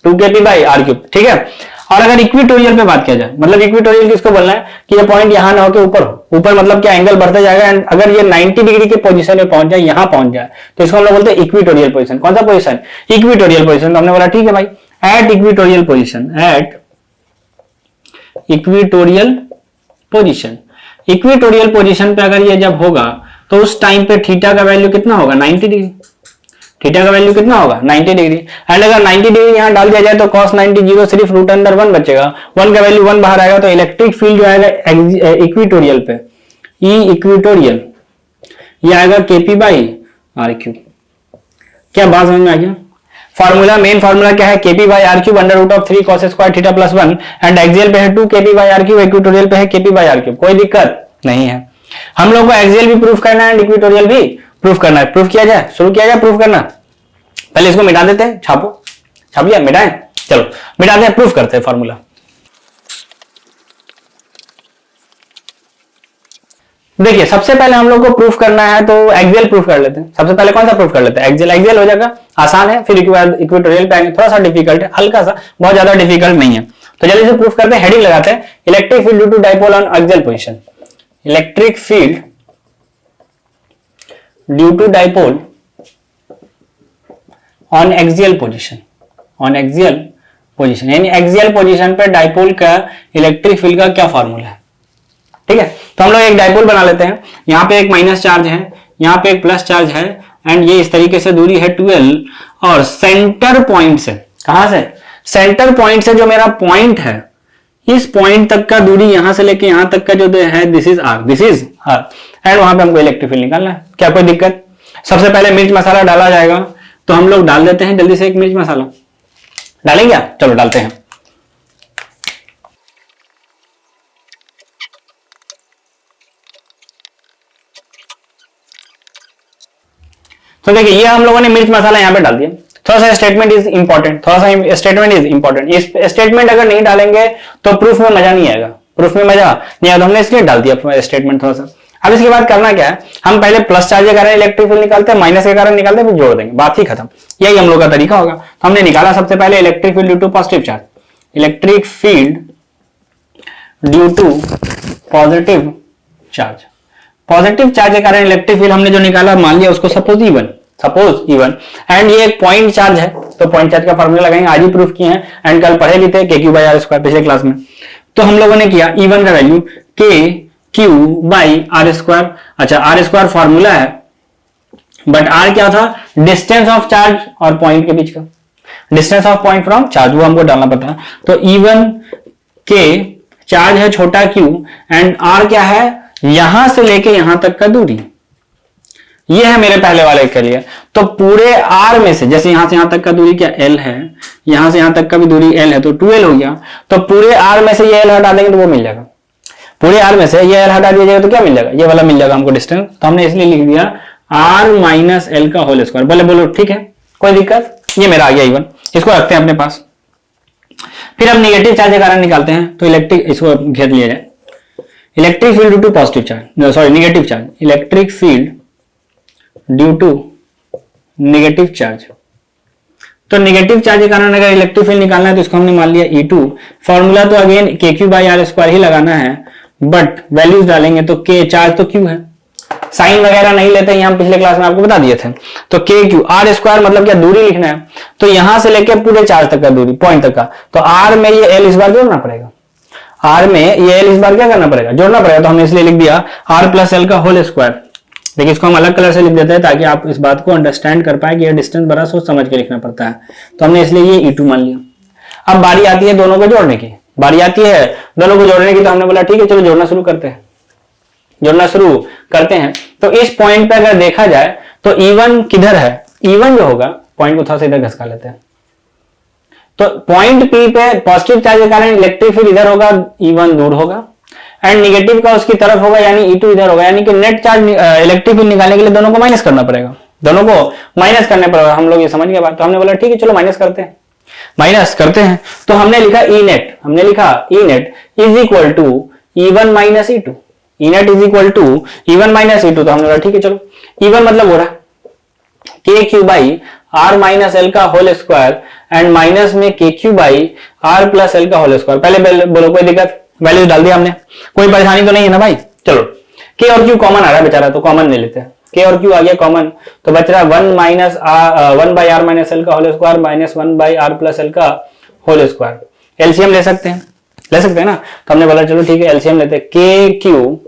2kp/r³, ठीक है। और अगर इक्विटोरियल पे बात किया जाए, मतलब इक्विटोरियल किसको बोलना है कि ये पॉइंट यहां ना होकर ऊपर हो, ऊपर मतलब क्या एंगल बढ़ता जाएगा, एंड अगर ये 90 डिग्री के पोजीशन में पहुंच जाए, यहां पहुंच जाए, तो इसको हम लोग बोलते हैं इक्विटोरियल पोजीशन। कौन सा पोजीशन, इक्विटोरियल पोजीशन। तो हमने बोला ठीक है भाई, at equatorial position, at equatorial position, equatorial position पे अगर ये जब होगा तो उस टाइम पे थीटा का वैल्यू कितना होगा 90 डिग्री, थीटा का वैल्यू कितना होगा 90 डिग्री। एंड अगर 90 डिग्री यहां डाल दिया जाए तो cos 90 0 सिर्फ √1 बचेगा, 1 का वैल्यू 1 बाहर आएगा, तो इलेक्ट्रिक फील्ड जो आएगा इक्विटोरियल पे ई इक्विटोरियल ये आएगा kp/r³। क्या बात समझ में आ गया। फार्मूला, मेन फार्मूला क्या है, kp/r³ √3 cos² theta +1, and axial पे है 2 kp/r³, इक्विटोरियल पे है kp/r³। कोई दिक्कत नहीं है। हम लोग को एक्सियल भी प्रूफ करना है, इक्विटोरियल भी प्रूफ करना है। प्रूफ किया जाए, शुरू किया जाए प्रूफ करना। पहले इसको मिटा देते हैं, छापो, छाप लिया, मिटाएं, चलो मिटाते हैं, प्रूफ करते हैं फार्मूला। देखिए सबसे पहले हम लोग को प्रूफ करना है तो एक्सियल प्रूफ कर लेते हैं। सबसे पहले कौन सा प्रूफ कर लेते हैं, एक्सियल। एक्सियल हो जाएगा, आसान है, फिर इक्विटोरियल पे आएंगे, थोड़ा सा डिफिकल्ट है, हल्का सा, बहुत ज्यादा डिफिकल्ट नहीं है। तो जल्दी से प्रूफ करते हैं, हेडिंग लगाते हैं, electric field due to dipole on axial position, electric field due to dipole on axial position, on axial position, यानी एक्सियल पोजीशन पे डाइपोल का इलेक्ट्रिक फील्ड का क्या फॉर्मूला है, ठीक है। तो हम लोग एक डाइपोल बना लेते हैं, यहाँ पे एक माइनस चार्ज है, यहाँ पे एक प्लस चार्ज है, एंड ये इस तरीके से दूरी है 12, और सेंटर पॉइंट से, कहां से, सेंटर पॉइंट से जो मेरा पॉइंट है, इस पॉइंट तक का दूरी यहां से लेके यहां तक का जो है this is R, this is R, and वहां पे हमको इलेक्ट्रिक फील्ड निकालना है। क्या कोई दिक्कत। सबसे पहले मिर्च मसाला डाला जाएगा, तो हम लोग डाल देते हैं जल्दी से एक मिर्च मसाला, डालेंगे क्या, चलो डालते हैं। तो देखिए ये हम लोगों ने मिर्च मसाला यहां पे डाल दिया। थोड़ा सा स्टेटमेंट इज इंपॉर्टेंट, थोड़ा सा स्टेटमेंट इज इंपॉर्टेंट। इस स्टेटमेंट अगर नहीं डालेंगे तो प्रूफ में मजा नहीं आएगा, प्रूफ में मजा नहीं आएगा, तो हमने इसलिए डाल दिया स्टेटमेंट थोड़ा सा। अब इसके बाद करना क्या है, हम पहले प्लस चार्ज के कारण इलेक्ट्रिक फील्ड निकालते हैं, माइनस के कारण निकालते हैं, फिर जोड़ देंगे, बात ही खत्म। यही हम लोग का तरीका होगा। तो हमने निकाला सबसे पहले electric field due to positive charge, electric field due to positive charge, positive charge के कारण इलेक्ट्रिक फील्ड हमने जो निकाला, मान लिया उसको सपोज इवन, एंड ये एक पॉइंट चार्ज है, तो पॉइंट चार्ज का फॉर्मूला लगाएंगे, आज ही प्रूफ किए हैं, एंड कल पढ़े भी थे kq/r² पिछले क्लास में। तो हम लोगों ने किया इवन का वैल्यू kq/r²। अच्छा r² फॉर्मूला है, बट r क्या था, डिस्टेंस ऑफ चार्ज और पॉइंट के बीच का, distance of point from charge, वो हमको डालना पड़ता है। तो इवन k चार्ज है छोटा q, एंड r क्या है, यहां से लेके यहां तक का दूरी, ये है मेरे पहले वाले के लिए। तो पूरे r में से, जैसे यहां से यहां तक का दूरी क्या l है, यहां से यहां तक का भी दूरी l है, तो 2l हो गया। तो पूरे r में से ये l हटा देंगे तो वो मिल जाएगा, पूरे r में से ये l हटा दिया जाएगा तो क्या मिल जाएगा, ये वाला मिल जाएगा हमको डिस्टेंस। तो हमने इसलिए लिख दिया r - l का होल स्क्वायर। बोले बोलो ठीक है, कोई दिक्कत। ये मेरा आ गया इवन, इसको रखते हैं अपने पास। फिर हम नेगेटिव चार्ज के कारण निकालते हैं, तो इलेक्ट्रिक, इसको घेर लिया जाए, electric field due to positive charge, sorry negative charge, electric field due to negative charge. तो नेगेटिव चार्ज के कारण अगर इलेक्ट्रिक फील्ड निकालना है तो इसको हमने मान लिया E2। फॉर्मूला तो अगेन kq/r² ही लगाना है, बट वैल्यूज डालेंगे तो k, चार्ज तो q है, साइन वगैरह नहीं लेते हैं, हम पिछले क्लास में आपको बता दिए थे। तो kq, r² मतलब क्या, दूरी लिखना है, तो यहां से लेके पूरे चार्ज तक का दूरी, पॉइंट तक का, तो r में ये l इस बार जोड़ना पड़ेगा, आर में ये एल इस बार क्या करना पड़ेगा, जोड़ना पड़ेगा, तो हमने इसलिए लिख दिया आर प्लस एल का होल स्क्वायर। देखिए इसको हम अलग कलर से लिख देते हैं ताकि आप इस बात को अंडरस्टैंड कर पाए कि ये डिस्टेंस बड़ा सोच समझ के लिखना पड़ता है, तो हमने इसलिए ये E2 मान लिया। अब बारी आती है दोनों को जोड़ने की, बारी आती है दोनों को जोड़ने की, तो हमने बोला ठीक है चलो जोड़ना शुरू करते हैं, जोड़ना शुरू करते हैं। तो इस पॉइंट पे अगर देखा जाए तो E1 किधर है, E1 जो होगा, पॉइंट को थोड़ा सा इधर घसका लेते हैं, तो पॉइंट P पे पॉजिटिव चार्ज के कारण इलेक्ट्रिक फील्ड इधर होगा, E1 दूर होगा, एंड निगेटिव का उसकी तरफ होगा यानी E2 इधर होगा, यानी कि नेट चार्ज इलेक्ट्रिक फील्ड निकालने के लिए दोनों को माइनस करना पड़ेगा, दोनों को माइनस करने पड़ेगा। हम लोग ये समझ गए बात, तो हमने बोला ठीक है चलो माइनस करते हैं, माइनस करते हैं। तो हमने लिखा ई नेट, हमने लिखा E net is equal to E1 minus E2, E net is equal to E1 minus E2। तो हमने बोला ठीक है चलो E1 मतलब हो रहा K Q by R minus L का होल स्क्वायर एंड माइनस में K Q by R plus L का होल स्क्वायर। पहले बोलो कोई दिक्कत, वैल्यू डाल दिया हमने, कोई परेशानी तो नहीं है ना भाई। चलो के और क्यू कॉमन आ रहा है बेचारा, तो कॉमन ले लेते हैं, के और क्यू आ गया कॉमन, तो बच रहा है 1 बाई आर माइनस एल का whole square minus 1 by R plus L का होल स्क्वायर। एलसीएम ले सकते हैं, ले सकते हैं ना, तो हमने बोला चलो ठीक है एलसीएम लेते हैं, के क्यू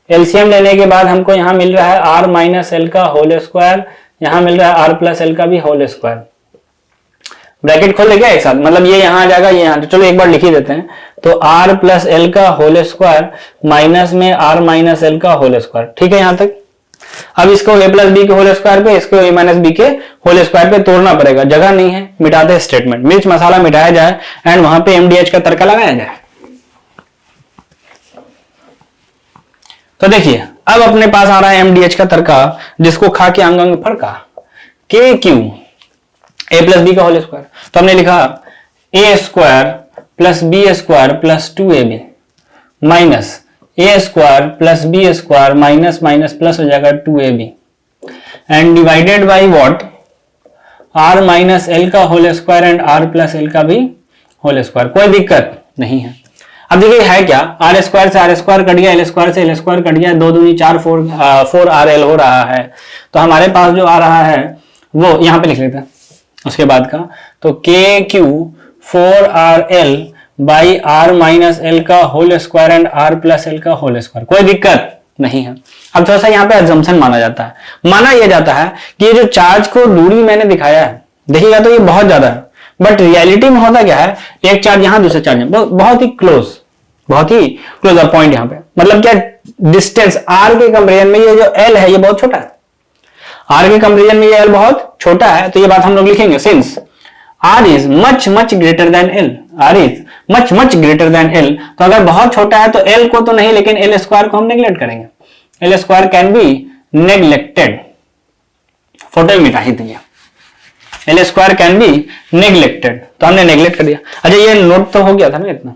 एलसीएम लेने के बाद हमको यहाँ मिल रहा है आर माइनस एल का होल स्क्वायर, यहाँ मिल रहा है आर प्लस एल का भी होल स्क्वायर। ब्रैकेट खोल देगा एक साथ, मतलब ये यहाँ आ जाएगा, ये यहाँ, तो चलो एक बार लिख ही देते हैं, तो आर प्लस एल का होल स्क्वायर माइनस में आर माइनस एल का होल स्क्वायर। ठीक है यहाँ तक। अब इसको ए प्लस बी के होल स्क्वायर पे, इसको ए माइनस बी के होल स्क्वायर पे तोड़ना पड़ेगा, जगह नहीं है, मिटाते हैं स्टेटमेंट, मिर्च मसाला मिटाया जाए एंड वहां पे एमडीएच का तड़का लगाया जाए। तो देखिए अब अपने पास आ रहा है एमडीएच का तड़का, जिसको खा के अंग अंग फड़का, K Q A plus B का होल स्क्वायर। तो हमने लिखा A square plus B square plus 2ab minus A square plus B square minus minus plus हो जाएगा 2ab and divided by what, R minus L का whole square and R plus L का भी whole square. कोई दिक्कत नहीं है। अब देखिए है क्या, आर स्क्वायर से आर स्क्वायर कट गया, एल स्क्वायर से एल स्क्वायर कट गया, 2 दूनी 4 4 आर एल हो रहा है। तो हमारे पास जो आ रहा है वो यहाँ पे लिख लेते हैं उसके बाद का, तो K Q 4 R L by R minus L का whole square and R plus L का होल स्क्वायर। कोई दिक्कत नहीं है। अब थोड़ा सा यहाँ पे अजम्पशन माना जाता है, माना यह जाता है कि ये जो चार्ज को दूरी मैंने दिखाया है, देखिएगा तो ये बहुत ज्यादा है, बट रियलिटी में होता क्या है, एक चार्ज यहाँ दूसरा चार्ज यहाँ, बहुत ही क्लोज, बहुत ही क्लोज अ पॉइंट यहाँ पे, मतलब क्या डिस्टेंस आर के कंपेरिजन में ये जो एल है ये बहुत छोटा है, आर के कंपेरिजन में ये एल बहुत छोटा है। तो ये बात हम लोग लिखेंगे, since R is much much greater than L, R is much much greater than L. तो अगर बहुत छोटा है तो एल को तो नहीं, लेकिन एल स्क्वायर को हम नेग्लेक्ट करेंगे, L square can be neglected, photo मिटा ही दिया, L square can be neglected, तो हमने नेग्लेक्ट कर दिया। अच्छा ये नोट तो हो गया था ना, इतना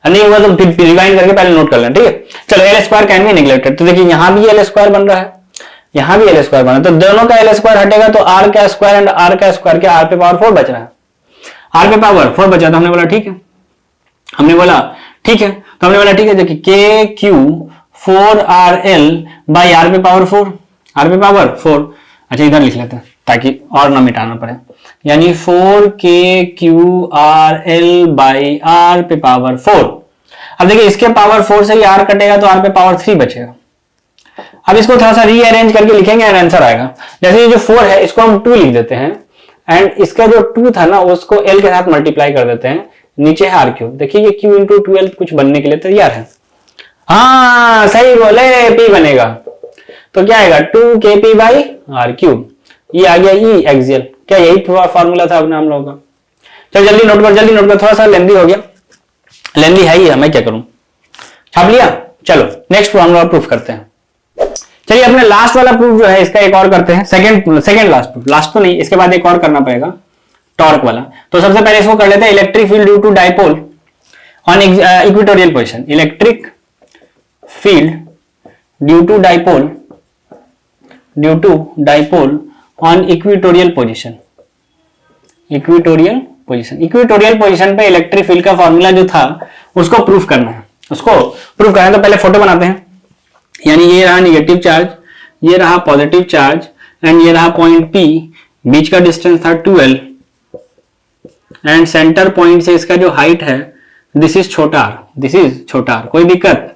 नहीं हुआ तो रिवाइंड करके पहले नोट कर लें, ठीक है। चलो L square can be neglected, तो देखिए यहां भी एल स्क्वायर बन रहा है, यहां भी एल स्क्वायर बना, तो दोनों का एल स्क्वायर हटेगा तो आर का स्क्वायर एंड आर का स्क्वायर, क्या आर पे पावर 4 बच रहा है, आर पे पावर 4 बचा, तो हमने बोला ठीक है, हमने बोला ठीक है, तो हमने बोला ठीक है, देखिए k Q 4 R L by are पे पावर 4, आर पे पावर 4। अच्छा इधर लिख लेते हैं ताकि और ना मिटाना पड़े, यानी 4 K Q R L by are पे पावर 4। अब देखिए इसके पावर 4 से ही आर कटेगा तो आर पे पावर 3 बचेगा। अब इसको थोड़ा सा रीअरेंज करके लिखेंगे एंड आंसर आएगा। जैसे ये जो 4 है इसको हम 2 लिख देते हैं एंड इसका जो 2 था ना उसको l के साथ मल्टीप्लाई कर देते हैं, नीचे है आर क्यूब। देखिए ये q इंटू 12 कुछ बनने के लिए तैयार है। हाँ सही बोले, p बनेगा तो क्या आएगा 2kp बाई आर क्यूब, ये आ गया ई एक्सियल। क्या यही फॉर्मूला था अपने हम लोगों का। चल जल्दी नोट कर, जल्दी नोट कर, थोड़ा सा लेंदी हो गया, लेंदी है ही है, मैं क्या करूं, छाप लिया। चलो नेक्स्ट फॉर्मूला प्रूफ करते हैं। चलिए अपने लास्ट वाला प्रूफ जो है इसका एक और करते हैं, सेकंड लास्ट प्रूफ, लास्ट तो नहीं, इसके बाद एक और करना पड़ेगा टॉर्क वाला। तो सबसे पहले इसको कर लेते हैं, electric field due to dipole on equatorial position, electric field due to dipole on equatorial position, equatorial position पे इलेक्ट्रिक फील्ड का फॉर्मूला जो था उसको प्रूफ करना है, तो पहले फोटो बनाते हैं। यानी ये रहा निगेटिव चार्ज, ये रहा पॉजिटिव चार्ज एंड ये रहा पॉइंट P, बीच का डिस्टेंस था 12 एंड सेंटर पॉइंट से इसका जो हाइट है दिस इज छोटा आर, दिस इज छोटा आर, कोई दिक्कत?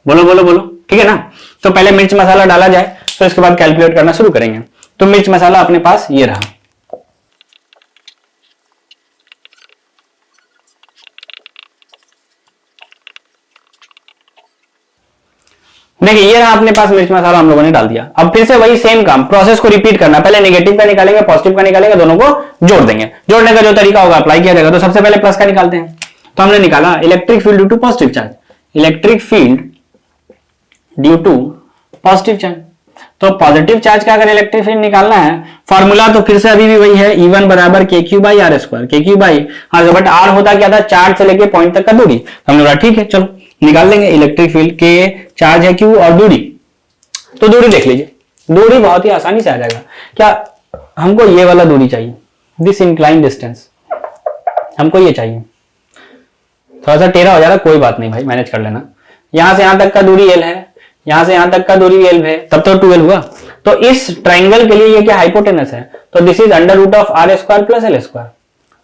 बोलो बोलो बोलो, ठीक है ना। तो पहले मिर्च मसाला डाला जाए, तो इसके बाद कैलकुलेट करना शुरू करेंगे। तो मिर्च मसाला अपने पास ये रहा, देखिए ये रहा अपने पास मिर्च मसाला हम लोगों ने डाल दिया। अब फिर से वही सेम काम, प्रोसेस को रिपीट करना, पहले नेगेटिव का निकालेंगे, पॉजिटिव का निकालेंगे, दोनों को जोड़ देंगे। जोड़ने का जो तरीका होगा अप्लाई किया जाएगा। तो सबसे पहले प्लस का निकालते हैं। तो हमने निकाला electric field due to positive charge, electric field due to positive charge. तो पॉजिटिव चार्ज का अगर इलेक्ट्रिक फील्ड निकालना है, फॉर्मूला तो फिर से अभी भी वही है, E1 बराबर K Q by R square, K Q by R, but R होता क्या था, चार्ज से लेके पॉइंट तक का दूरी। हमने बोला ठीक है चलो निकाल लेंगे इलेक्ट्रिक फील्ड, के चार्ज है क्यू और दूरी, तो दूरी देख लीजिए, दूरी बहुत ही आसानी से आ जाएगा। क्या हमको ये वाला दूरी चाहिए, दिस इंक्लाइन डिस्टेंस हमको ये चाहिए। थोड़ा सा टेढ़ा हो जा रहा, कोई बात नहीं भाई, मैनेज कर लेना। यहां से यहां तक का दूरी एल है, यहां से यहां तक का दूरी एल है, तब तो 2l हुआ। तो इस ट्राइंगल के लिए ये क्या हाइपोटेनस है, तो this is under root of R square plus L square,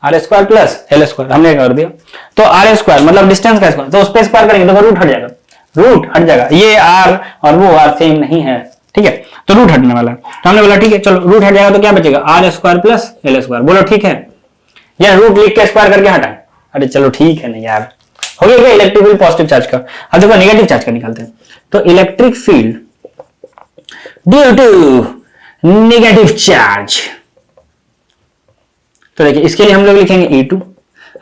R square plus L square हमने कर दिया। तो आर स्क्वायर मतलब डिस्टेंस का स्क्वायर, तो उस पर स्क्वायर करेंगे तो रूट हट जाएगा, रूट हट जाएगा। ये आर और वो आर सेम नहीं है, ठीक है, तो रूट हटने वाला है। तो हमने बोला ठीक है चलो रूट हट जाएगा तो क्या बचेगा, R square plus L square. बोलो ठीक है, या रूट लिख के स्क्वायर करके हटाएं। अरे चलो ठीक है, नहीं यार हो गया क्या इलेक्ट्रिक फील्ड पॉजिटिव चार्ज का। अब देखो नेगेटिव चार्ज का निकालते हैं। तो electric field due to negative charge, तो देखिए इसके लिए हम लोग लिखेंगे E2,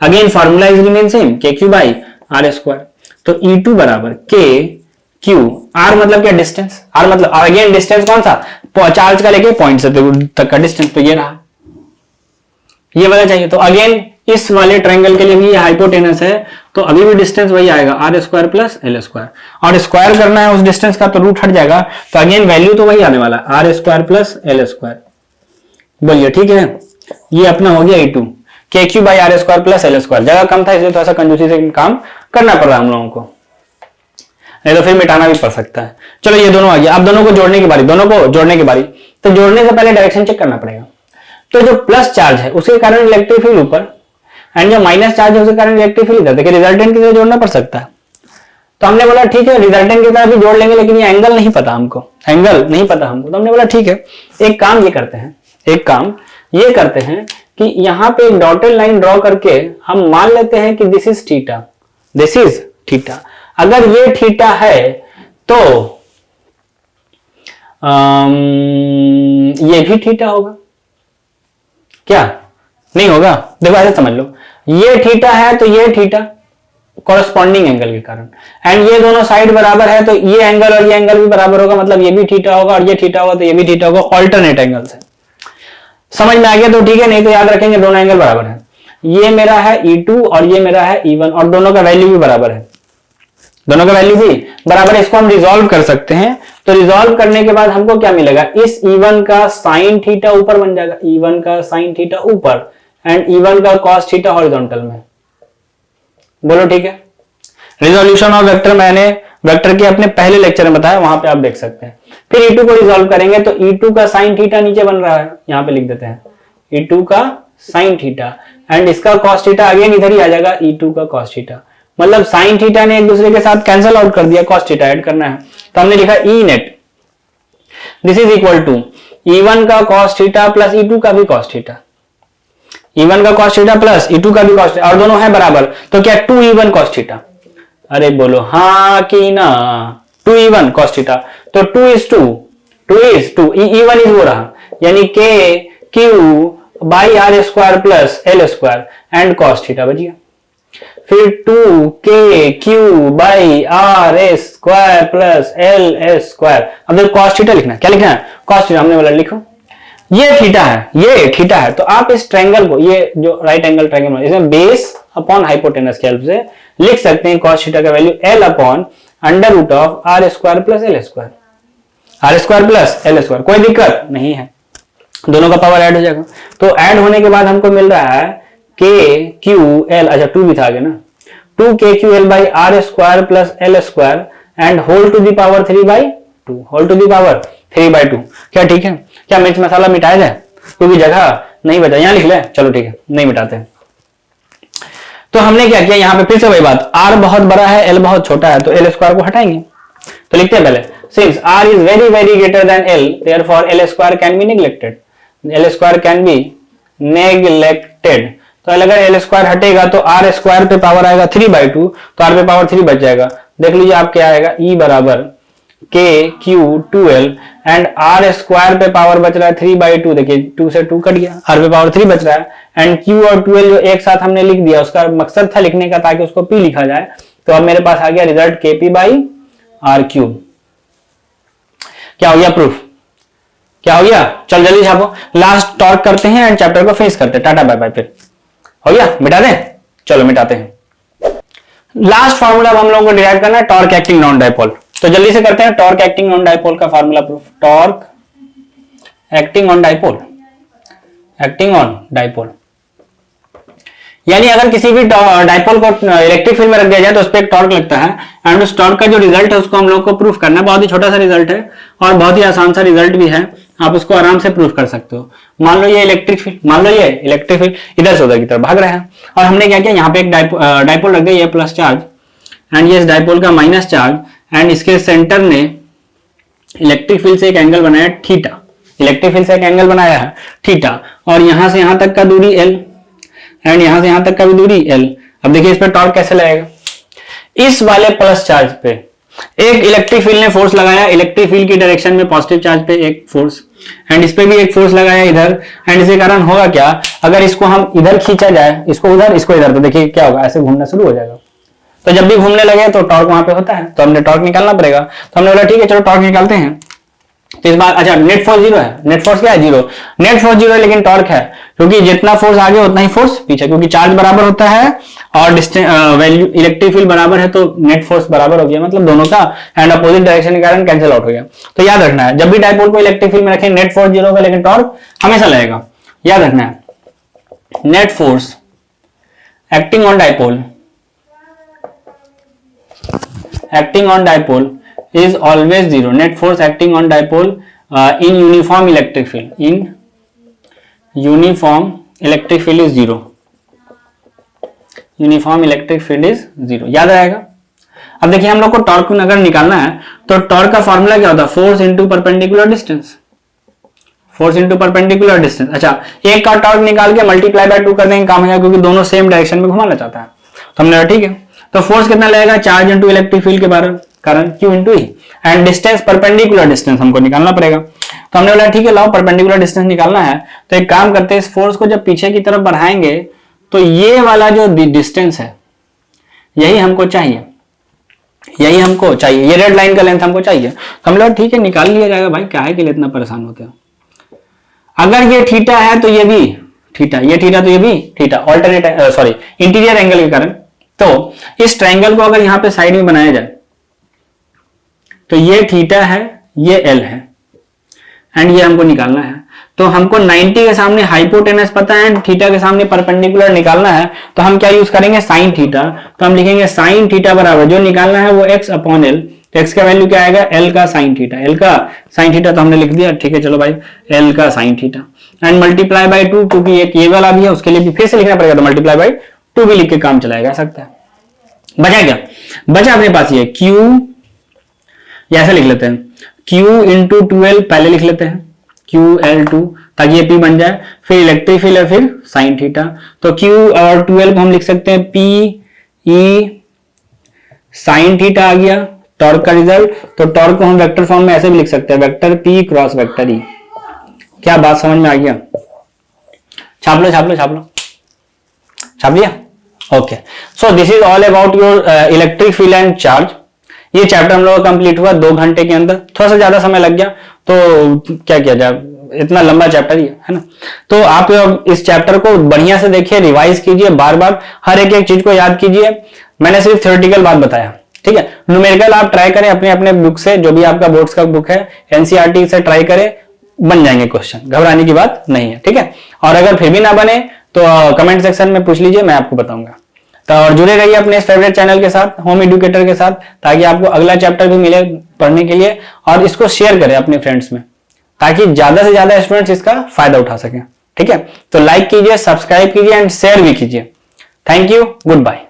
again formula is remain same, K Q by R square. तो E2 बराबर के क्यू, आर मतलब क्या डिस्टेंस, आर मतलब अगेन डिस्टेंस कौन सा, चार्ज का लेके पॉइंट से तक का डिस्टेंस, तो ये रहा, ये वाला चाहिए। तो अगेन इस वाले ट्रायंगल के लिए भी ये हाइपोटेनस है, तो अभी भी डिस्टेंस वही आएगा, R square plus L square, और स्क्वायर करना है उस डिस्टेंस का तो रूट हट जाएगा, तो अगेन वैल्यू तो वही आने वाला, R square plus L square. बोलिए ठीक है, ये अपना हो गया E2, K Q by R square plus L square. जगह कम था इसलिए थोड़ा सा कंजूसी से काम करना पड़ रहा हम लोगों को, नहीं तो फिर मिटाना भी पड़ सकता है। चलो ये दोनों आ गया, अब दोनों को जोड़ने की बारी, दोनों को जोड़ने की बारी। तो जोड़ने से पहले डायरेक्शन चेक करना पड़ेगा। तो जो प्लस चार्ज है उसके कारण इलेक्ट्रिक फील्ड ऊपर, एंड जो माइनस चार्ज है उसके कारण इलेक्ट्रिक फील्ड इधर। देखिए रिजल्टेंट की तरह जोड़ना पड़ सकता है, तो हमने बोला ठीक है रिजल्टेंट की तरह भी जोड़ लेंगे, लेकिन ये एंगल नहीं पता हमको, एंगल नहीं पता हमको। तो हमने बोला ठीक है एक काम ये करते हैं, एक काम ये करते हैं कि यहां पे एक डॉटेड लाइन ड्रॉ करके हम मान लेते हैं कि this is theta, this is theta. अगर ये थीटा है तो ये भी थीटा होगा क्या, नहीं होगा? देखो ऐसे समझ लो, ये थीटा है तो ये थीटा कॉरस्पॉन्डिंग एंगल के कारण, एंड ये दोनों साइड बराबर है तो ये एंगल और ये एंगल भी बराबर होगा, मतलब ये भी थीटा होगा और ये थीटा होगा तो ये भी थीटा होगा, ऑल्टरनेट एंगल से। समझ में आ गया तो ठीक है, नहीं तो याद रखेंगे दोनों एंगल बराबर है। ये मेरा है E2 और ये मेरा है E1, और दोनों का वैल्यू भी बराबर है, दोनों का वैल्यू भी बराबर है। इसको हम रिजॉल्व कर सकते हैं। तो रिजॉल्व करने के बाद हमको क्या मिलेगा, इस E1 का साइन थीटा ऊपर बन जाएगा, E1 का साइन थीटा ऊपर, एंड E1 का कॉस थीटा हॉरिजॉन्टल में। बोलो ठीक है। रिजोल्यूशन ऑफ वेक्टर मैंने वेक्टर के अपने पहले लेक्चर में बताया, वहां पे आप देख सकते हैं। फिर E2 को रिजॉल्व करेंगे तो E2 का साइन थीटा नीचे बन रहा है, यहां पे लिख देते हैं E2 का साइन थीटा, एंड इसका कॉस थीटा अगेन इधर ही आ जाएगा, E2 का कॉस थीटा। मतलब साइन थीटा ने एक दूसरे के साथ कैंसिल आउट कर दिया, कॉस थीटा ऐड करना है, तो हमने लिखा E net this is equal to E1 का कॉस थीटा प्लस E2 का भी कॉस थीटा, E1 का कॉस थीटा प्लस E2 का भी कॉस थीटा, और दोनों है बराबर, तो क्या 2E1 कॉस थीटा। अरे बोलो हाँ कि ना, 2E1 cos थीटा, तो 2 is 2, 2 is 2, E1 is वो रहा, यानी K Q by R square plus L square and cos theta बच गया। फिर 2K Q by R square plus L square. अब देखो cos थीटा लिखना है, क्या लिखना है, cos थीटा। हमने बोला लिखो ये थीटा है, ये थीटा है, तो आप इस ट्रायंगल को, ये जो राइट एंगल ट्रायंगल, इसमें बेस अपॉन हाइपोटेनस के हेल्प से लिख सकते हैं cos थीटा का value L upon under root of R square plus L square, R square plus L square. कोई दिक्कत नहीं है, दोनों का पावर ऐड हो जाएगा। तो ऐड होने के बाद हमको मिल रहा है K Q L, अच्छा 2 भी था आगे ना, 2K Q L by R square plus L square and whole to the power 3/2, whole to the power 3/2। क्या ठीक है? क्या मिर्च मसाला मिटाया जाए, क्योंकि जगह नहीं बचा, यहां लिख ले, चलो ठीक है नहीं मिटाते। तो हमने क्या किया, यहाँ पे फिर से वही बात, r बहुत बड़ा है, l बहुत छोटा है, तो l स्क्वायर को हटाएंगे। तो लिखते हैं पहले, since r is very very greater than l, therefore l square can be neglected. l square can be neglected. तो अगर l स्क्वायर हटेगा तो r स्क्वायर पे पावर आएगा 3/2, तो r पे पावर 3 बच जाएगा। देख लीजिए आप क्या आएगा, e बराबर k q 2l and r square पे पावर बच रहा है 3/2, देखिए 2 से 2 कट गया, r पे पावर 3 बच रहा है, एंड q और 2l जो एक साथ हमने लिख दिया, उसका मकसद था लिखने का ताकि उसको p लिखा जाए। तो अब मेरे पास आ गया रिजल्ट kp/r³। क्या हो गया प्रूफ, क्या हो गया, चल जल्दी छापो। लास्ट टॉर्क करते हैं एंड चैप्टर को फिनिश करते हैं। Tata bye bye. फिर हो गया, मिटा दें, चलो मिटाते हैं। लास्ट फार्मूला हम लोगों को डिराइव करना है, टॉर्क एक्टिंग नॉन डाइपोल। तो जल्दी से करते हैं टॉर्क एक्टिंग ऑन डाइपोल का formula proof. Torque acting on dipole, acting on dipole, यानी अगर किसी भी डाइपोल को इलेक्ट्रिक फील्ड में रख दिया जाए तो उस पर एक टॉर्क लगता है, एंड उस टॉर्क का जो रिजल्ट है उसको हम लोग को प्रूफ करना है। बहुत ही छोटा सा रिजल्ट है और बहुत ही आसान सा रिजल्ट भी है, आप उसको आराम से प्रूफ कर सकते हो। मान लो ये इलेक्ट्रिक फील्ड, मान लो ये इलेक्ट्रिक फील्ड इधर से उधर की तरफ भाग रहा है, और हमने क्या किया, यहाँ पे एक डाइपोल रख दिया, ये प्लस चार्ज एंड ये इस डाइपोल का माइनस चार्ज, एंड इसके सेंटर ने इलेक्ट्रिक फील्ड से एक एंगल बनाया थीटा, इलेक्ट्रिक फील्ड से एक एंगल बनाया है थीटा, और यहां से यहां तक का दूरी l एंड यहां से यहां तक का भी दूरी l। अब देखिए इस पे टॉर्क कैसे लगेगा, इस वाले प्लस चार्ज पे एक इलेक्ट्रिक फील्ड ने फोर्स लगाया, इलेक्ट्रिक फील्ड की डायरेक्शन में पॉजिटिव चार्ज पे एक फोर्स, एंड इस पे भी एक फोर्स लगाया इधर, एंड इसके कारण होगा क्या, अगर इसको हम इधर खींचा जाए, इसको उधर इसको इधर, तो देखिए क्या होगा, ऐसे घूमना शुरू हो जाएगा। तो जब भी घूमने लगे तो टॉर्क वहां पे होता है, तो हमने टॉर्क निकालना पड़ेगा। तो हमने बोला ठीक है चलो टॉर्क निकालते हैं। तो इस बार अच्छा नेट फोर्स 0 है, नेट फोर्स क्या है 0, नेट फोर्स 0 है लेकिन टॉर्क है, क्योंकि जितना फोर्स आगे उतना ही फोर्स पीछे, क्योंकि चार्ज बराबर होता है और वैल्यू इलेक्ट्रिक फील्ड बराबर है, तो नेट फोर्स बराबर हो गया, मतलब दोनों का एंड अपोजिट डायरेक्शन के कारण कैंसिल आउट हो गया। तो याद रखना है जब भी डाइपोल को इलेक्ट्रिक फील्ड में रखें नेट फोर्स 0 होगा लेकिन टॉर्क हमेशा लगेगा। याद रखना है net force acting on dipole, acting on dipole is always 0. Net force acting on dipole in uniform electric field, in uniform electric field is 0. Uniform electric field is 0. याद आएगा। अब देखिए हम लोग को टॉर्क अगर निकालना है तो टॉर्क का फॉर्मूला क्या होता है, force into perpendicular distance, force into perpendicular distance. अच्छा एक का टॉर्क निकाल के मल्टीप्लाई बाय 2 कर देंगे, काम हो जाएगा, क्योंकि दोनों सेम डायरेक्शन में घुमाना चाहता है। तो हमने ठीक है, तो फोर्स कितना लगेगा, चार्ज इंटू इलेक्ट्रिक फील्ड के कारण Q into E, and distance perpendicular distance हमको निकालना पड़ेगा। तो हमने बोला ठीक है लाओ परपेंडिकुलर डिस्टेंस निकालना है, तो एक काम करते हैं, इस फोर्स को जब पीछे की तरफ बढ़ाएंगे तो ये वाला जो डिस्टेंस है यही हमको चाहिए, यही हमको चाहिए, ये रेड लाइन का लेंथ हमको चाहिए। तो हम लोग ठीक है निकाल लिया जाएगा भाई, क्या है कि इतना परेशान होते हो। अगर ये थीटा है तो ये भी थीटा, ये थीटा तो ये भी theta, alternate sorry interior angle के कारण। तो इस ट्रायंगल को अगर यहां पे साइड में बनाया जाए तो ये थीटा है, ये एल है, एंड ये हमको निकालना है। तो हमको 90 के सामने हाइपोटेनस पता है, थीटा के सामने परपेंडिकुलर निकालना है, तो हम क्या यूज करेंगे, साइन थीटा। तो हम लिखेंगे साइन थीटा बराबर जो निकालना है वो x अपॉन एल, तो x का वैल्यू क्या आएगा, l का साइन थीटा, l का साइन थीटा तो हमने लिख दिया, ठीक है चलो भाई l का sine theta, and multiply by 2, क्योंकि एक ये वाला भी है उसके लिए भी फिर से लिखना पड़ेगा, तो मल्टीप्लाई बाय 2 भी लिख के काम चलाया जा सकता है। बचा क्या, बचा अपने पास ये q, ऐसे लिख लेते हैं q इंटू 2l पहले लिख लेते हैं, QL2 ताकि ये P बन जाए, फिर इलेक्ट्रिक फील्ड है, फिर साइन थीटा। तो Q और 2l को हम लिख सकते हैं P E साइन थीटा आ गया टॉर्क का रिजल्ट। तो टॉर्क को हम वेक्टर फॉर्म में ऐसे भी लिख सकते हैं, vector P cross vector E। क्या बात समझ में आ गया, छाप लो छाप लो छाप लो, छाप दिया। Okay, so this is all about your electric field and charge. ये चैप्टर हम लोग का कंप्लीट हुआ 2 घंटे के अंदर, थोड़ा सा ज्यादा समय लग गया, तो क्या किया जाए, इतना लंबा चैप्टर ही है ना। तो आप इस चैप्टर को बढ़िया से देखिए, रिवाइज कीजिए, बार बार हर एक एक चीज को याद कीजिए। मैंने सिर्फ थ्योरेटिकल बात बताया, ठीक है। न्यूमेरिकल आप ट्राई करें अपने अपने बुक से, जो भी आपका बोर्ड्स का बुक है एनसीईआरटी से ट्राई करें, बन जाएंगे क्वेश्चन, घबराने की बात नहीं है, ठीक है। और अगर फिर भी ना बने तो कमेंट सेक्शन में पूछ लीजिए, मैं आपको बताऊंगा। तो और जुड़े रहिए अपने इस फेवरेट चैनल के साथ, होम एडुकेटर के साथ, ताकि आपको अगला चैप्टर भी मिले पढ़ने के लिए। और इसको शेयर करें अपने फ्रेंड्स में, ताकि ज्यादा से ज्यादा स्टूडेंट्स इसका फायदा उठा सकें, ठीक है। तो लाइक कीजिए, सब्सक्राइब कीजिए एंड शेयर भी कीजिए। Thank you, good bye.